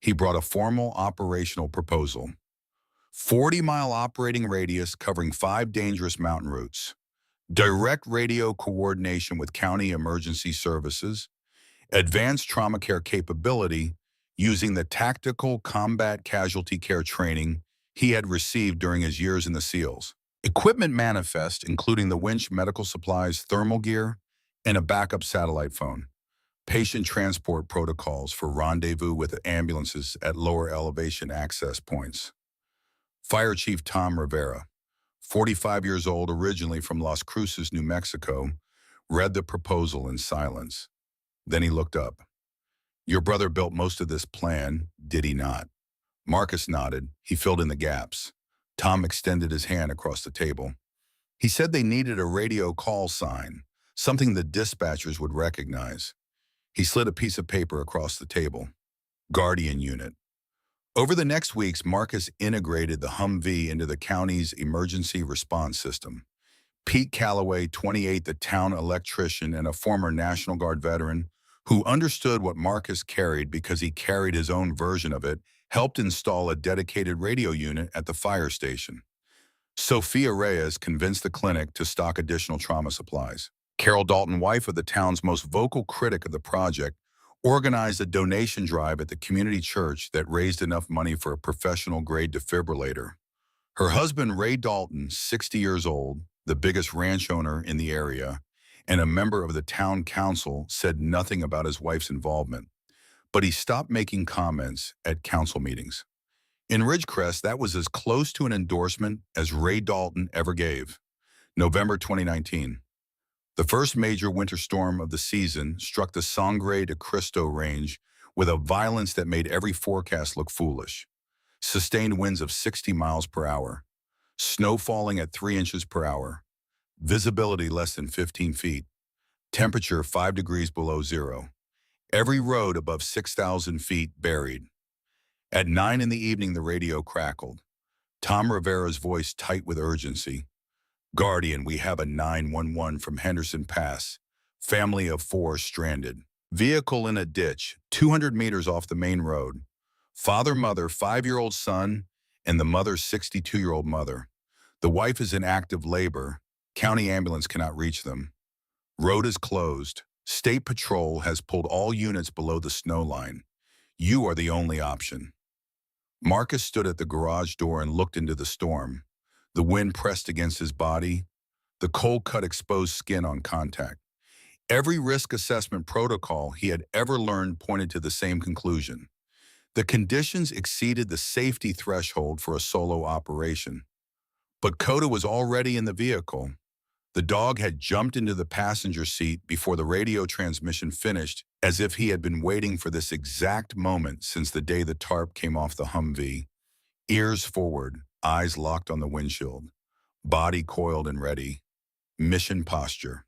He brought a formal operational proposal. 40-mile operating radius covering 5 dangerous mountain routes. Direct radio coordination with county emergency services. Advanced trauma care capability using the tactical combat casualty care training he had received during his years in the SEALs. Equipment manifest, including the winch, medical supplies, thermal gear, and a backup satellite phone. Patient transport protocols for rendezvous with ambulances at lower elevation access points. Fire Chief Tom Rivera, 45 years old, originally from Las Cruces, New Mexico, read the proposal in silence. Then he looked up. "Your brother built most of this plan, did he not?" Marcus nodded. He filled in the gaps. Tom extended his hand across the table. "He said they needed a radio call sign, something the dispatchers would recognize." He slid a piece of paper across the table. "Guardian Unit." Over the next weeks, Marcus integrated the Humvee into the county's emergency response system. Pete Calloway, 28, the town electrician and a former National Guard veteran, who understood what Marcus carried because he carried his own version of it, helped install a dedicated radio unit at the fire station. Sophia Reyes convinced the clinic to stock additional trauma supplies. Carol Dalton, wife of the town's most vocal critic of the project, organized a donation drive at the community church that raised enough money for a professional-grade defibrillator. Her husband, Ray Dalton, 60 years old, the biggest ranch owner in the area, and a member of the town council, said nothing about his wife's involvement. but he stopped making comments at council meetings. In Ridgecrest, that was as close to an endorsement as Ray Dalton ever gave. November 2019. The first major winter storm of the season struck the Sangre de Cristo range with a violence that made every forecast look foolish. Sustained winds of 60 miles per hour, snow falling at 3 inches per hour, visibility less than 15 feet, temperature 5 degrees below zero, every road above 6,000 feet buried. At 9 in the evening, the radio crackled. Tom Rivera's voice tight with urgency. Guardian, we have a 911 from Henderson Pass. Family of 4 stranded. Vehicle in a ditch, 200 meters off the main road. Father, mother, 5-year-old son, and the mother's 62-year-old mother. The wife is in active labor. County ambulance cannot reach them. Road is closed. State Patrol has pulled all units below the snow line. You are the only option. Marcus stood at the garage door and looked into the storm. The wind pressed against his body. The cold cut exposed skin on contact. Every risk assessment protocol he had ever learned pointed to the same conclusion. The conditions exceeded the safety threshold for a solo operation. But Coda was already in the vehicle. The dog had jumped into the passenger seat before the radio transmission finished, as if he had been waiting for this exact moment since the day the tarp came off the Humvee. Ears forward, eyes locked on the windshield, body coiled and ready. Mission posture.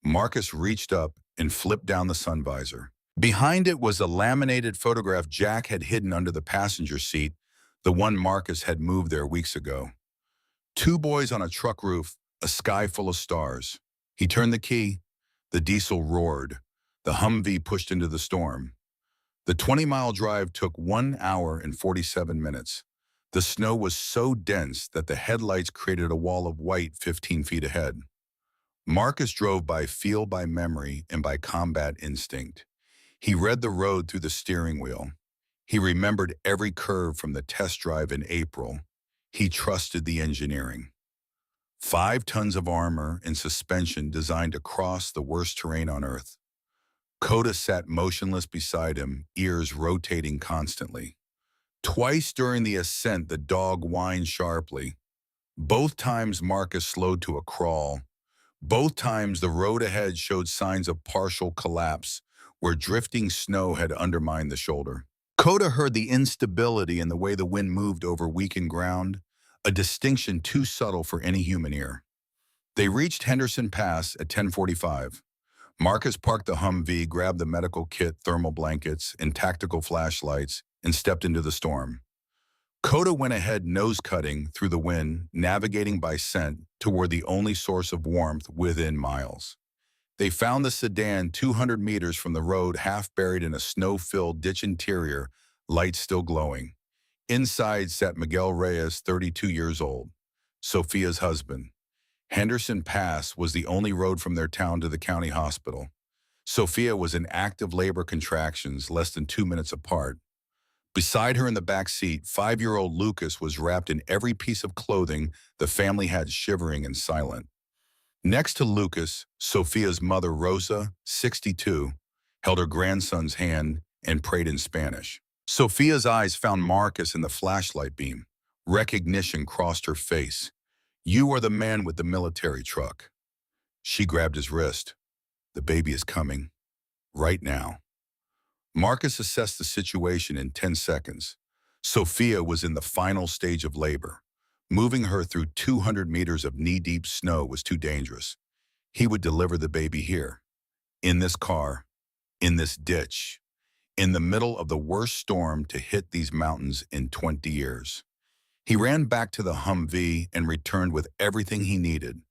Marcus reached up and flipped down the sun visor. Behind it was a laminated photograph Jack had hidden under the passenger seat, the one Marcus had moved there weeks ago. 2 boys on a truck roof, a sky full of stars. He turned the key. The diesel roared. The Humvee pushed into the storm. The 20-mile drive took 1 hour and 47 minutes. The snow was so dense that the headlights created a wall of white 15 feet ahead. Marcus drove by feel, by memory, and by combat instinct. He read the road through the steering wheel. He remembered every curve from the test drive in April. He trusted the engineering. 5 tons of armor and suspension designed to cross the worst terrain on Earth. Coda sat motionless beside him, ears rotating constantly. Twice during the ascent, the dog whined sharply. Both times Marcus slowed to a crawl. Both times the road ahead showed signs of partial collapse, where drifting snow had undermined the shoulder. Coda heard the instability in the way the wind moved over weakened ground, a distinction too subtle for any human ear. They reached Henderson Pass at 10:45. Marcus parked the Humvee, grabbed the medical kit, thermal blankets, and tactical flashlights, and stepped into the storm. Coda went ahead nose-cutting through the wind, navigating by scent toward the only source of warmth within miles. They found the sedan 200 meters from the road, half buried in a snow-filled ditch interior, lights still glowing. Inside sat Miguel Reyes, 32 years old, Sophia's husband. Henderson Pass was the only road from their town to the county hospital. Sophia was in active labor contractions less than 2 minutes apart. Beside her in the back seat, 5-year-old Lucas was wrapped in every piece of clothing the family had, shivering and silent. Next to Lucas, Sophia's mother, Rosa, 62, held her grandson's hand and prayed in Spanish. Sophia's eyes found Marcus in the flashlight beam. Recognition crossed her face. "You are the man with the military truck." She grabbed his wrist. "The baby is coming. Right now." Marcus assessed the situation in 10 seconds. Sophia was in the final stage of labor. Moving her through 200 meters of knee-deep snow was too dangerous. He would deliver the baby here, in this car, in this ditch, in the middle of the worst storm to hit these mountains in 20 years. He ran back to the Humvee and returned with everything he needed: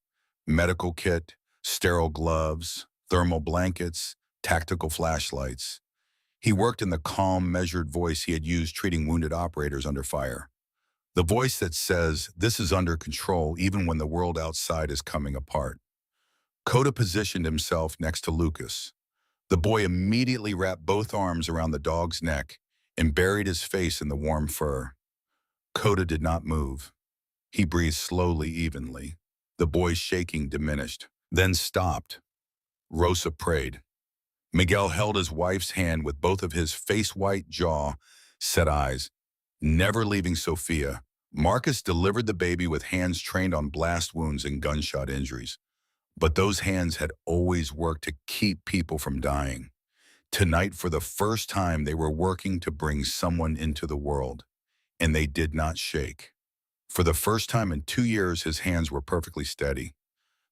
medical kit, sterile gloves, thermal blankets, tactical flashlights. He worked in the calm, measured voice he had used treating wounded operators under fire. The voice that says, "This is under control even when the world outside is coming apart." Coda positioned himself next to Lucas. The boy immediately wrapped both arms around the dog's neck and buried his face in the warm fur. Coda did not move. He breathed slowly, evenly. The boy's shaking diminished, then stopped. Rosa prayed. Miguel held his wife's hand with both of his face-white jaw, set eyes, never leaving Sophia. Marcus delivered the baby with hands trained on blast wounds and gunshot injuries. But those hands had always worked to keep people from dying. Tonight, for the first time, they were working to bring someone into the world, and they did not shake. For the first time in 2 years, his hands were perfectly steady.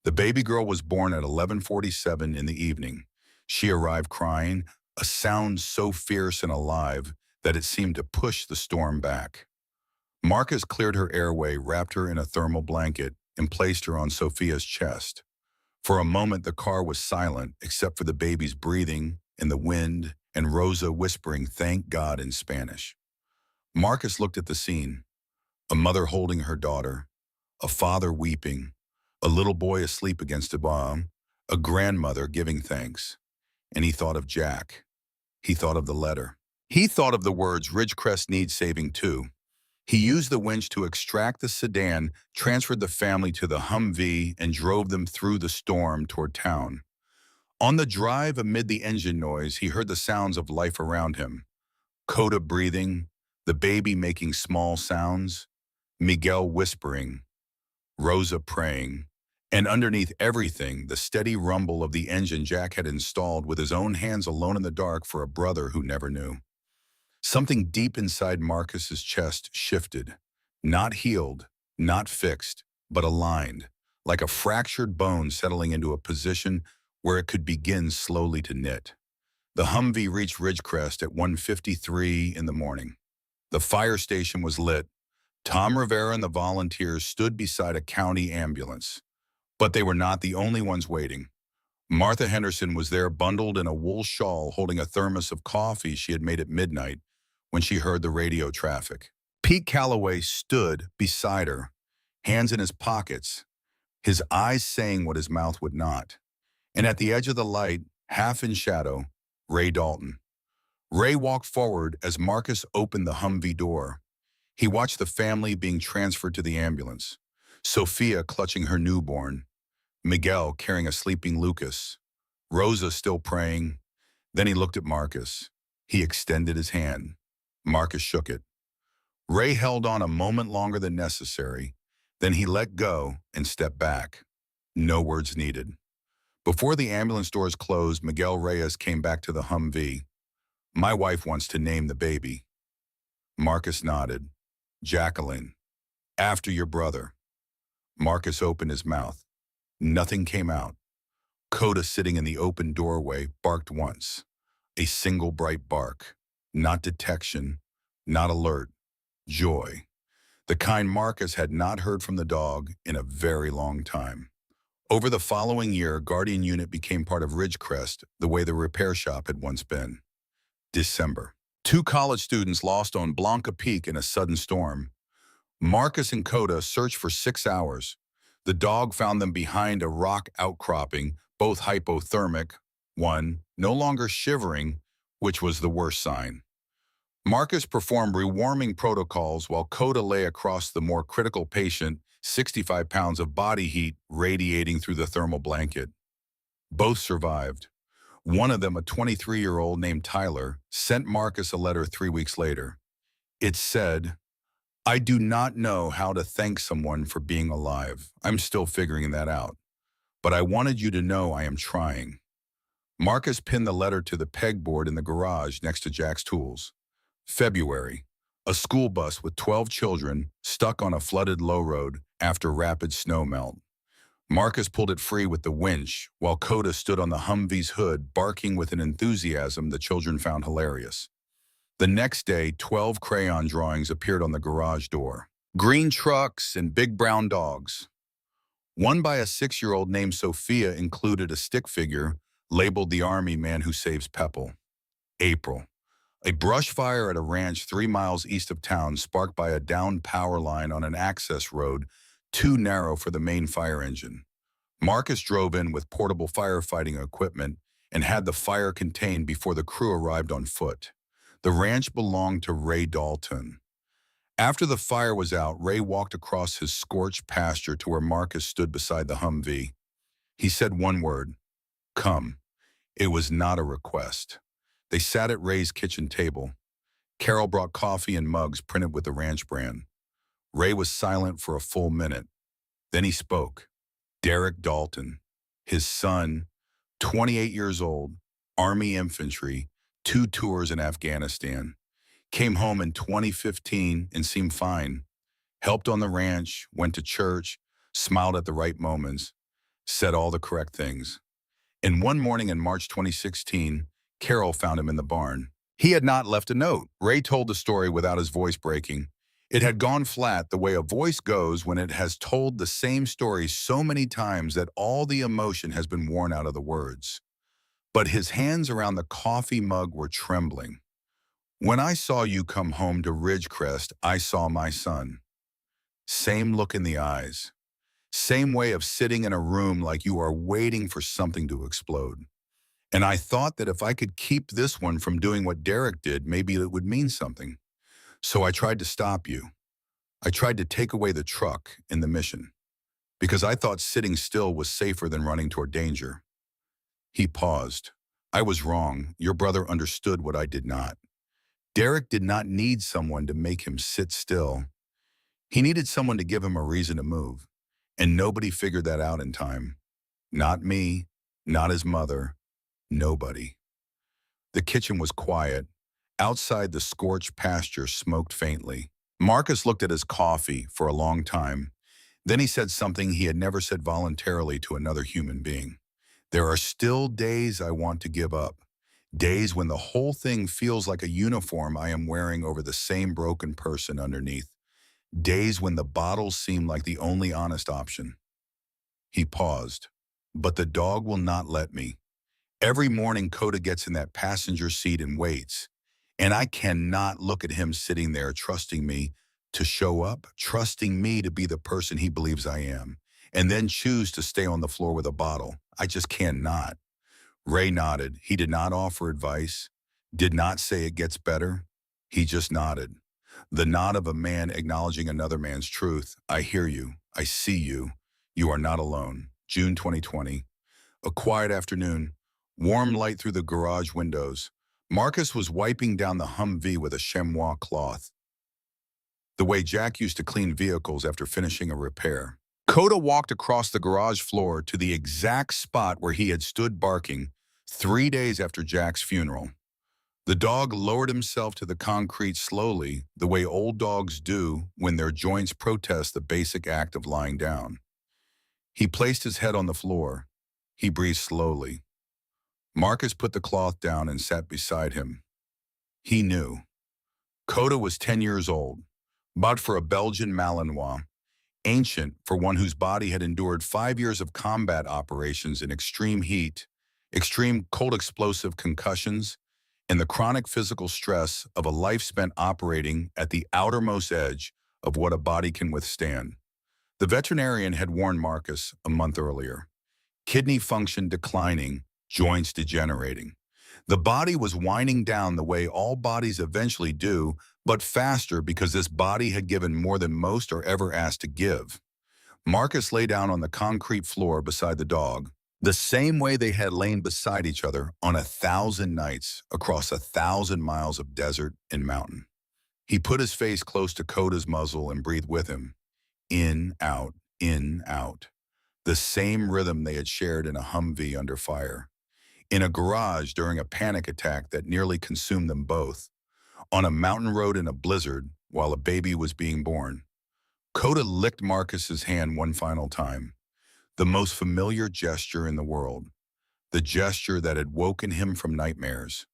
The baby girl was born at 11:47 in the evening. She arrived crying, a sound so fierce and alive that it seemed to push the storm back. Marcus cleared her airway, wrapped her in a thermal blanket, and placed her on Sophia's chest. For a moment, the car was silent, except for the baby's breathing and the wind and Rosa whispering, "Thank God," in Spanish. Marcus looked at the scene, a mother holding her daughter, a father weeping, a little boy asleep against a bomb, a grandmother giving thanks. And he thought of Jack. He thought of the letter. He thought of the words, "Ridgecrest needs saving too." He used the winch to extract the sedan, transferred the family to the Humvee, and drove them through the storm toward town. On the drive, amid the engine noise, he heard the sounds of life around him. Coda breathing, the baby making small sounds, Miguel whispering, Rosa praying, and underneath everything, the steady rumble of the engine Jack had installed with his own hands alone in the dark for a brother who never knew. Something deep inside Marcus's chest shifted, not healed, not fixed, but aligned, like a fractured bone settling into a position where it could begin slowly to knit. The Humvee reached Ridgecrest at 1:53 in the morning. The fire station was lit. Tom Rivera and the volunteers stood beside a county ambulance. But they were not the only ones waiting. Martha Henderson was there, bundled in a wool shawl, holding a thermos of coffee she had made at midnight when she heard the radio traffic. Pete Calloway stood beside her, hands in his pockets, his eyes saying what his mouth would not. And at the edge of the light, half in shadow, Ray Dalton. Ray walked forward as Marcus opened the Humvee door. He watched the family being transferred to the ambulance. Sophia clutching her newborn, Miguel carrying a sleeping Lucas, Rosa still praying. Then he looked at Marcus. He extended his hand. Marcus shook it. Ray held on a moment longer than necessary. Then he let go and stepped back. No words needed. Before the ambulance doors closed, Miguel Reyes came back to the Humvee. "My wife wants to name the baby." Marcus nodded. "Jacqueline, after your brother." Marcus opened his mouth. Nothing came out. Coda, sitting in the open doorway, barked once. A single bright bark. Not detection, not alert. Joy. The kind Marcus had not heard from the dog in a very long time. Over the following year, Guardian Unit became part of Ridgecrest, the way the repair shop had once been. December. 2 college students lost on Blanca Peak in a sudden storm. Marcus and Coda searched for 6 hours. The dog found them behind a rock outcropping, both hypothermic, one no longer shivering, which was the worst sign. Marcus performed rewarming protocols while Coda lay across the more critical patient, 65 pounds of body heat radiating through the thermal blanket. Both survived. One of them, a 23-year-old named Tyler, sent Marcus a letter 3 weeks later. It said, "I do not know how to thank someone for being alive. I'm still figuring that out. But I wanted you to know I am trying." Marcus pinned the letter to the pegboard in the garage next to Jack's tools. February. A school bus with 12 children stuck on a flooded low road after rapid snow melt. Marcus pulled it free with the winch, while Coda stood on the Humvee's hood, barking with an enthusiasm the children found hilarious. The next day, 12 crayon drawings appeared on the garage door. Green trucks and big brown dogs. One by a 6-year-old named Sophia included a stick figure labeled "The Army Man Who Saves Pepple." April. A brush fire at a ranch 3 miles east of town sparked by a downed power line on an access road too narrow for the main fire engine. Marcus drove in with portable firefighting equipment and had the fire contained before the crew arrived on foot. The ranch belonged to Ray Dalton. After the fire was out, Ray walked across his scorched pasture to where Marcus stood beside the Humvee. He said one word, "Come." It was not a request. They sat at Ray's kitchen table. Carol brought coffee and mugs printed with the ranch brand. Ray was silent for a full minute. Then he spoke. Derek Dalton, his son, 28 years old, Army infantry, 2 tours in Afghanistan. Came home in 2015 and seemed fine. Helped on the ranch, went to church, smiled at the right moments, said all the correct things. And one morning in March 2016, Carol found him in the barn. He had not left a note. Ray told the story without his voice breaking. It had gone flat the way a voice goes when it has told the same story so many times that all the emotion has been worn out of the words. But his hands around the coffee mug were trembling. When I saw you come home to Ridgecrest, I saw my son. Same look in the eyes. Same way of sitting in a room like you are waiting for something to explode. And I thought that if I could keep this one from doing what Derek did, maybe it would mean something. So I tried to stop you. I tried to take away the truck in the mission, because I thought sitting still was safer than running toward danger. He paused. I was wrong. Your brother understood what I did not. Derek did not need someone to make him sit still. He needed someone to give him a reason to move. And nobody figured that out in time. Not me, not his mother, nobody. The kitchen was quiet. Outside, the scorched pasture smoked faintly. Marcus looked at his coffee for a long time. Then he said something he had never said voluntarily to another human being. There are still days I want to give up. Days when the whole thing feels like a uniform I am wearing over the same broken person underneath. Days when the bottles seem like the only honest option. He paused. But the dog will not let me. Every morning, Coda gets in that passenger seat and waits. And I cannot look at him sitting there trusting me to show up, trusting me to be the person he believes I am, and then choose to stay on the floor with a bottle. I just cannot. Ray nodded. He did not offer advice, did not say it gets better. He just nodded. The nod of a man acknowledging another man's truth. I hear you. I see you. You are not alone. June 2020. A quiet afternoon. Warm light through the garage windows. Marcus was wiping down the Humvee with a chamois cloth, the way Jack used to clean vehicles after finishing a repair. Coda walked across the garage floor to the exact spot where he had stood barking 3 days after Jack's funeral. The dog lowered himself to the concrete slowly, the way old dogs do when their joints protest the basic act of lying down. He placed his head on the floor. He breathed slowly. Marcus put the cloth down and sat beside him. He knew. Coda was 10 years old, bought for a Belgian Malinois, ancient for one whose body had endured 5 years of combat operations in extreme heat, extreme cold explosive concussions, and the chronic physical stress of a life spent operating at the outermost edge of what a body can withstand. The veterinarian had warned Marcus a month earlier. Kidney function declining, joints degenerating. The body was winding down the way all bodies eventually do, but faster because this body had given more than most are ever asked to give. Marcus lay down on the concrete floor beside the dog, the same way they had lain beside each other on 1,000 nights across 1,000 miles of desert and mountain. He put his face close to Coda's muzzle and breathed with him. In, out, in, out. The same rhythm they had shared in a Humvee under fire. In a garage during a panic attack that nearly consumed them both. On a mountain road in a blizzard while a baby was being born. Coda licked Marcus's hand one final time. The most familiar gesture in the world. The gesture that had woken him from nightmares.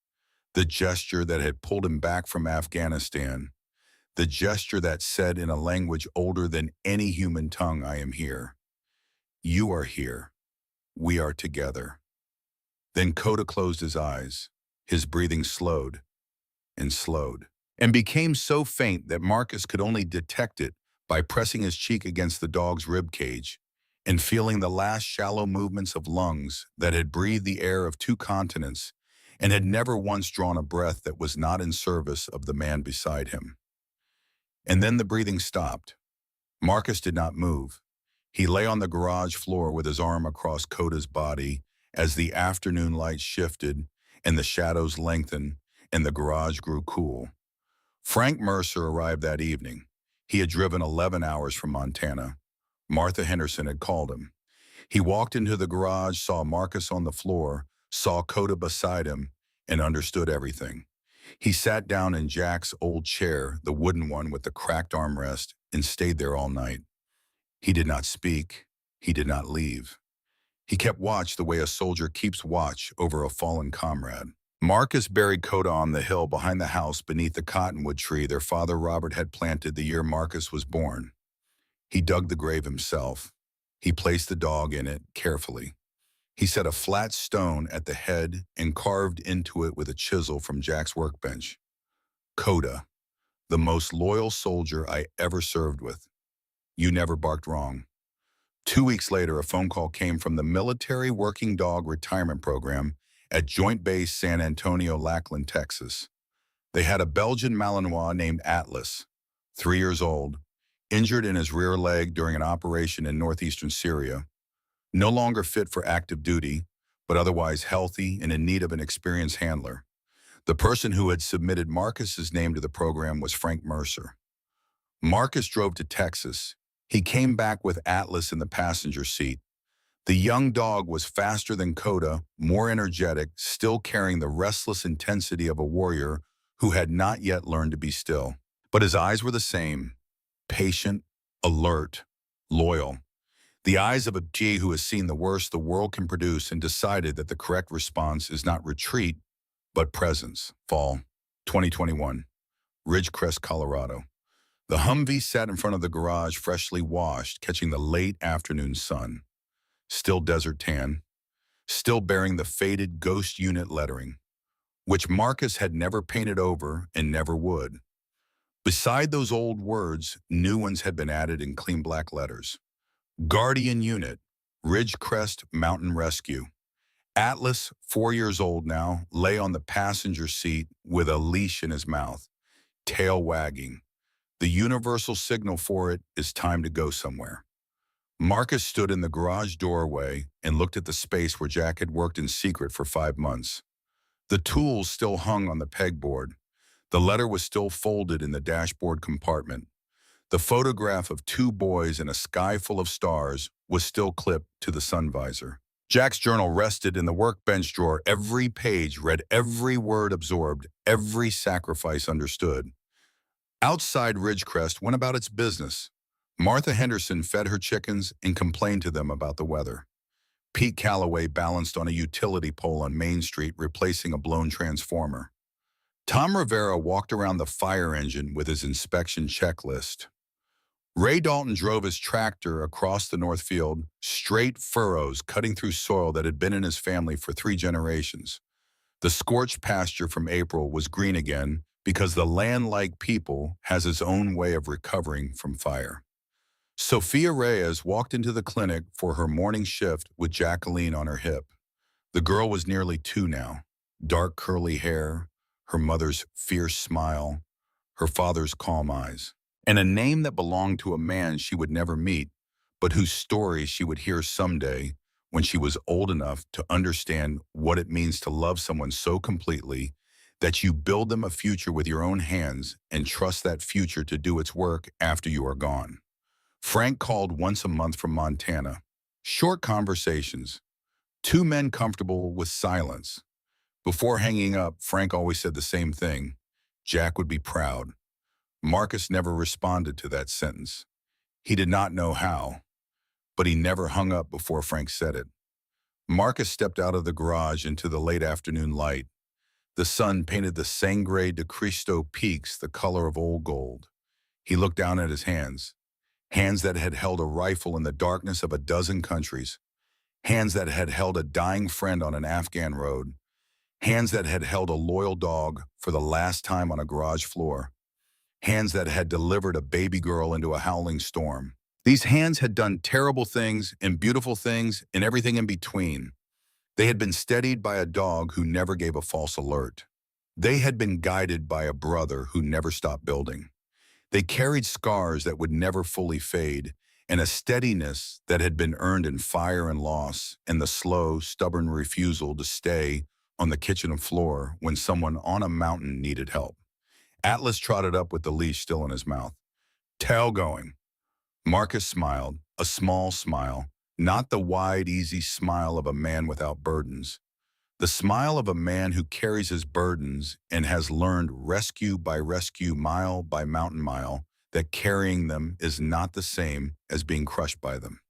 The gesture that had pulled him back from Afghanistan. The gesture that said in a language older than any human tongue, I am here. You are here. We are together. Then Coda closed his eyes. His breathing slowed and slowed, and became so faint that Marcus could only detect it by pressing his cheek against the dog's rib cage and feeling the last shallow movements of lungs that had breathed the air of 2 continents and had never once drawn a breath that was not in service of the man beside him. And then the breathing stopped. Marcus did not move. He lay on the garage floor with his arm across Coda's body as the afternoon light shifted and the shadows lengthened and the garage grew cool. Frank Mercer arrived that evening. He had driven 11 hours from Montana. Martha Henderson had called him. He walked into the garage, saw Marcus on the floor, saw Coda beside him, and understood everything. He sat down in Jack's old chair, the wooden one with the cracked armrest, and stayed there all night. He did not speak. He did not leave. He kept watch the way a soldier keeps watch over a fallen comrade. Marcus buried Coda on the hill behind the house beneath the cottonwood tree their father Robert had planted the year Marcus was born. He dug the grave himself. He placed the dog in it carefully. He set a flat stone at the head and carved into it with a chisel from Jack's workbench. Coda, the most loyal soldier I ever served with. You never barked wrong. 2 weeks later, a phone call came from the Military Working Dog Retirement Program at Joint Base San Antonio, Lackland, Texas. They had a Belgian Malinois named Atlas, 3 years old, injured in his rear leg during an operation in northeastern Syria, no longer fit for active duty, but otherwise healthy and in need of an experienced handler. The person who had submitted Marcus's name to the program was Frank Mercer. Marcus drove to Texas. He came back with Atlas in the passenger seat. The young dog was faster than Coda, more energetic, still carrying the restless intensity of a warrior who had not yet learned to be still. But his eyes were the same, patient, alert, loyal. The eyes of a G who has seen the worst the world can produce and decided that the correct response is not retreat, but presence. Fall, 2021, Ridgecrest, Colorado. The Humvee sat in front of the garage, freshly washed, catching the late afternoon sun. Still desert tan, still bearing the faded ghost unit lettering, which Marcus had never painted over and never would. Beside those old words, new ones had been added in clean black letters. Guardian Unit, Ridgecrest Mountain Rescue. Atlas, 4 years old now, lay on the passenger seat with a leash in his mouth, tail wagging. The universal signal for it is time to go somewhere. Marcus stood in the garage doorway and looked at the space where Jack had worked in secret for 5 months. The tools still hung on the pegboard. The letter was still folded in the dashboard compartment. The photograph of 2 boys in a sky full of stars was still clipped to the sun visor. Jack's journal rested in the workbench drawer. Every page read, every word absorbed, every sacrifice understood. Outside, Ridgecrest went about its business. Martha Henderson fed her chickens and complained to them about the weather. Pete Calloway balanced on a utility pole on Main Street, replacing a blown transformer. Tom Rivera walked around the fire engine with his inspection checklist. Ray Dalton drove his tractor across the North Field, straight furrows cutting through soil that had been in his family for 3 generations. The scorched pasture from April was green again because the land-like people has its own way of recovering from fire. Sophia Reyes walked into the clinic for her morning shift with Jacqueline on her hip. The girl was nearly 2 now, dark curly hair, her mother's fierce smile, her father's calm eyes, and a name that belonged to a man she would never meet, but whose story she would hear someday when she was old enough to understand what it means to love someone so completely that you build them a future with your own hands and trust that future to do its work after you are gone. Frank called once a month from Montana. Short conversations. 2 men comfortable with silence. Before hanging up, Frank always said the same thing. Jack would be proud. Marcus never responded to that sentence. He did not know how, but he never hung up before Frank said it. Marcus stepped out of the garage into the late afternoon light. The sun painted the Sangre de Cristo peaks the color of old gold. He looked down at his hands. Hands that had held a rifle in the darkness of a dozen countries. Hands that had held a dying friend on an Afghan road. Hands that had held a loyal dog for the last time on a garage floor. Hands that had delivered a baby girl into a howling storm. These hands had done terrible things and beautiful things and everything in between. They had been steadied by a dog who never gave a false alert. They had been guided by a brother who never stopped building. They carried scars that would never fully fade, and a steadiness that had been earned in fire and loss, and the slow, stubborn refusal to stay on the kitchen floor when someone on a mountain needed help. Atlas trotted up with the leash still in his mouth. Tail going. Marcus smiled, a small smile, not the wide, easy smile of a man without burdens. The smile of a man who carries his burdens and has learned rescue by rescue, mile by mountain mile, that carrying them is not the same as being crushed by them.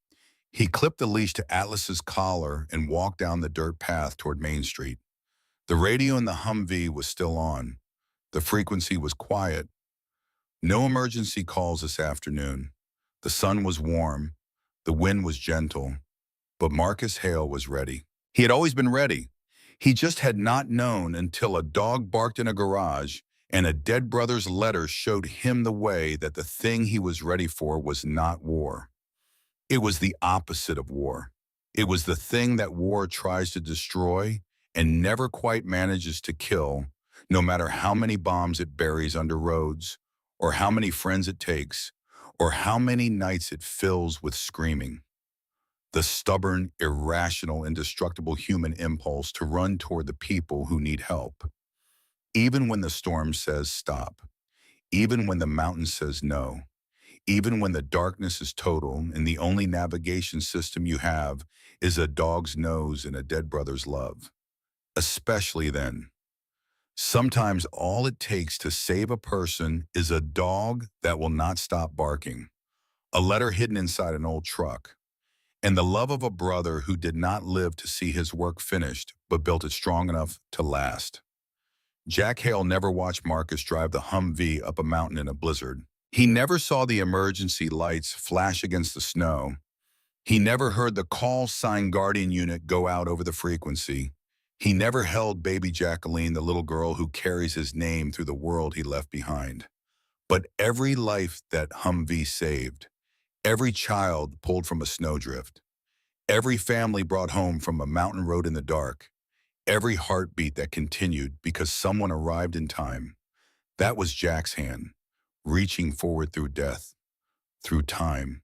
He clipped the leash to Atlas's collar and walked down the dirt path toward Main Street. The radio in the Humvee was still on. The frequency was quiet. No emergency calls this afternoon. The sun was warm. The wind was gentle. But Marcus Hale was ready. He had always been ready. He just had not known until a dog barked in a garage and a dead brother's letter showed him the way that the thing he was ready for was not war. It was the opposite of war. It was the thing that war tries to destroy and never quite manages to kill, no matter how many bombs it buries under roads, or how many friends it takes, or how many nights it fills with screaming. The stubborn, irrational, indestructible human impulse to run toward the people who need help. Even when the storm says stop, even when the mountain says no, even when the darkness is total and the only navigation system you have is a dog's nose and a dead brother's love. Especially then. Sometimes all it takes to save a person is a dog that will not stop barking, a letter hidden inside an old truck, and the love of a brother who did not live to see his work finished, but built it strong enough to last. Jack Hale never watched Marcus drive the Humvee up a mountain in a blizzard. He never saw the emergency lights flash against the snow. He never heard the call sign Guardian unit go out over the frequency. He never held baby Jacqueline, the little girl who carries his name through the world he left behind. But every life that Humvee saved, every child pulled from a snowdrift, every family brought home from a mountain road in the dark, every heartbeat that continued because someone arrived in time, that was Jack's hand, reaching forward through death, through time,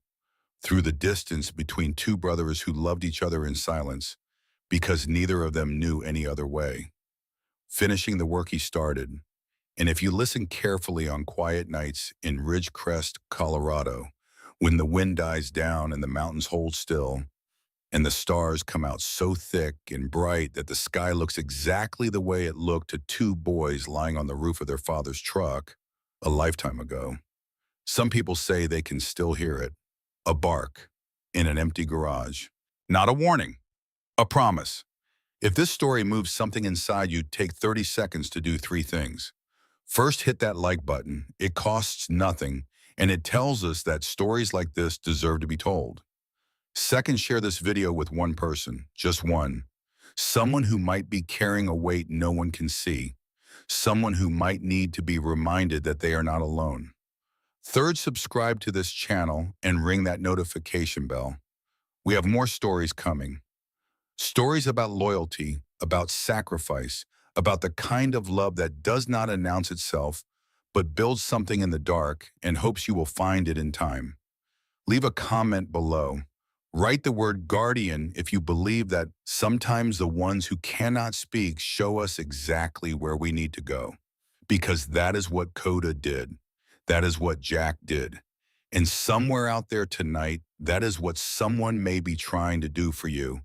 through the distance between two brothers who loved each other in silence because neither of them knew any other way, finishing the work he started. And if you listen carefully on quiet nights in Ridgecrest, Colorado, when the wind dies down and the mountains hold still, and the stars come out so thick and bright that the sky looks exactly the way it looked to two boys lying on the roof of their father's truck a lifetime ago. Some people say they can still hear it, a bark in an empty garage. Not a warning, a promise. If this story moves something inside you, take 30 seconds to do 3 things. First, hit that like button. It costs nothing, and it tells us that stories like this deserve to be told. Second, share this video with one person, just one. Someone who might be carrying a weight no one can see. Someone who might need to be reminded that they are not alone. Third, subscribe to this channel and ring that notification bell. We have more stories coming. Stories about loyalty, about sacrifice, about the kind of love that does not announce itself, but builds something in the dark and hopes you will find it in time. Leave a comment below. Write the word guardian if you believe that sometimes the ones who cannot speak show us exactly where we need to go. Because that is what Coda did. That is what Jack did. And somewhere out there tonight, that is what someone may be trying to do for you.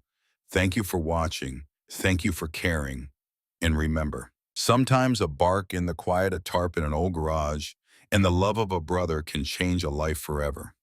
Thank you for watching. Thank you for caring. And remember, sometimes a bark in the quiet, a tarp in an old garage, and the love of a brother can change a life forever.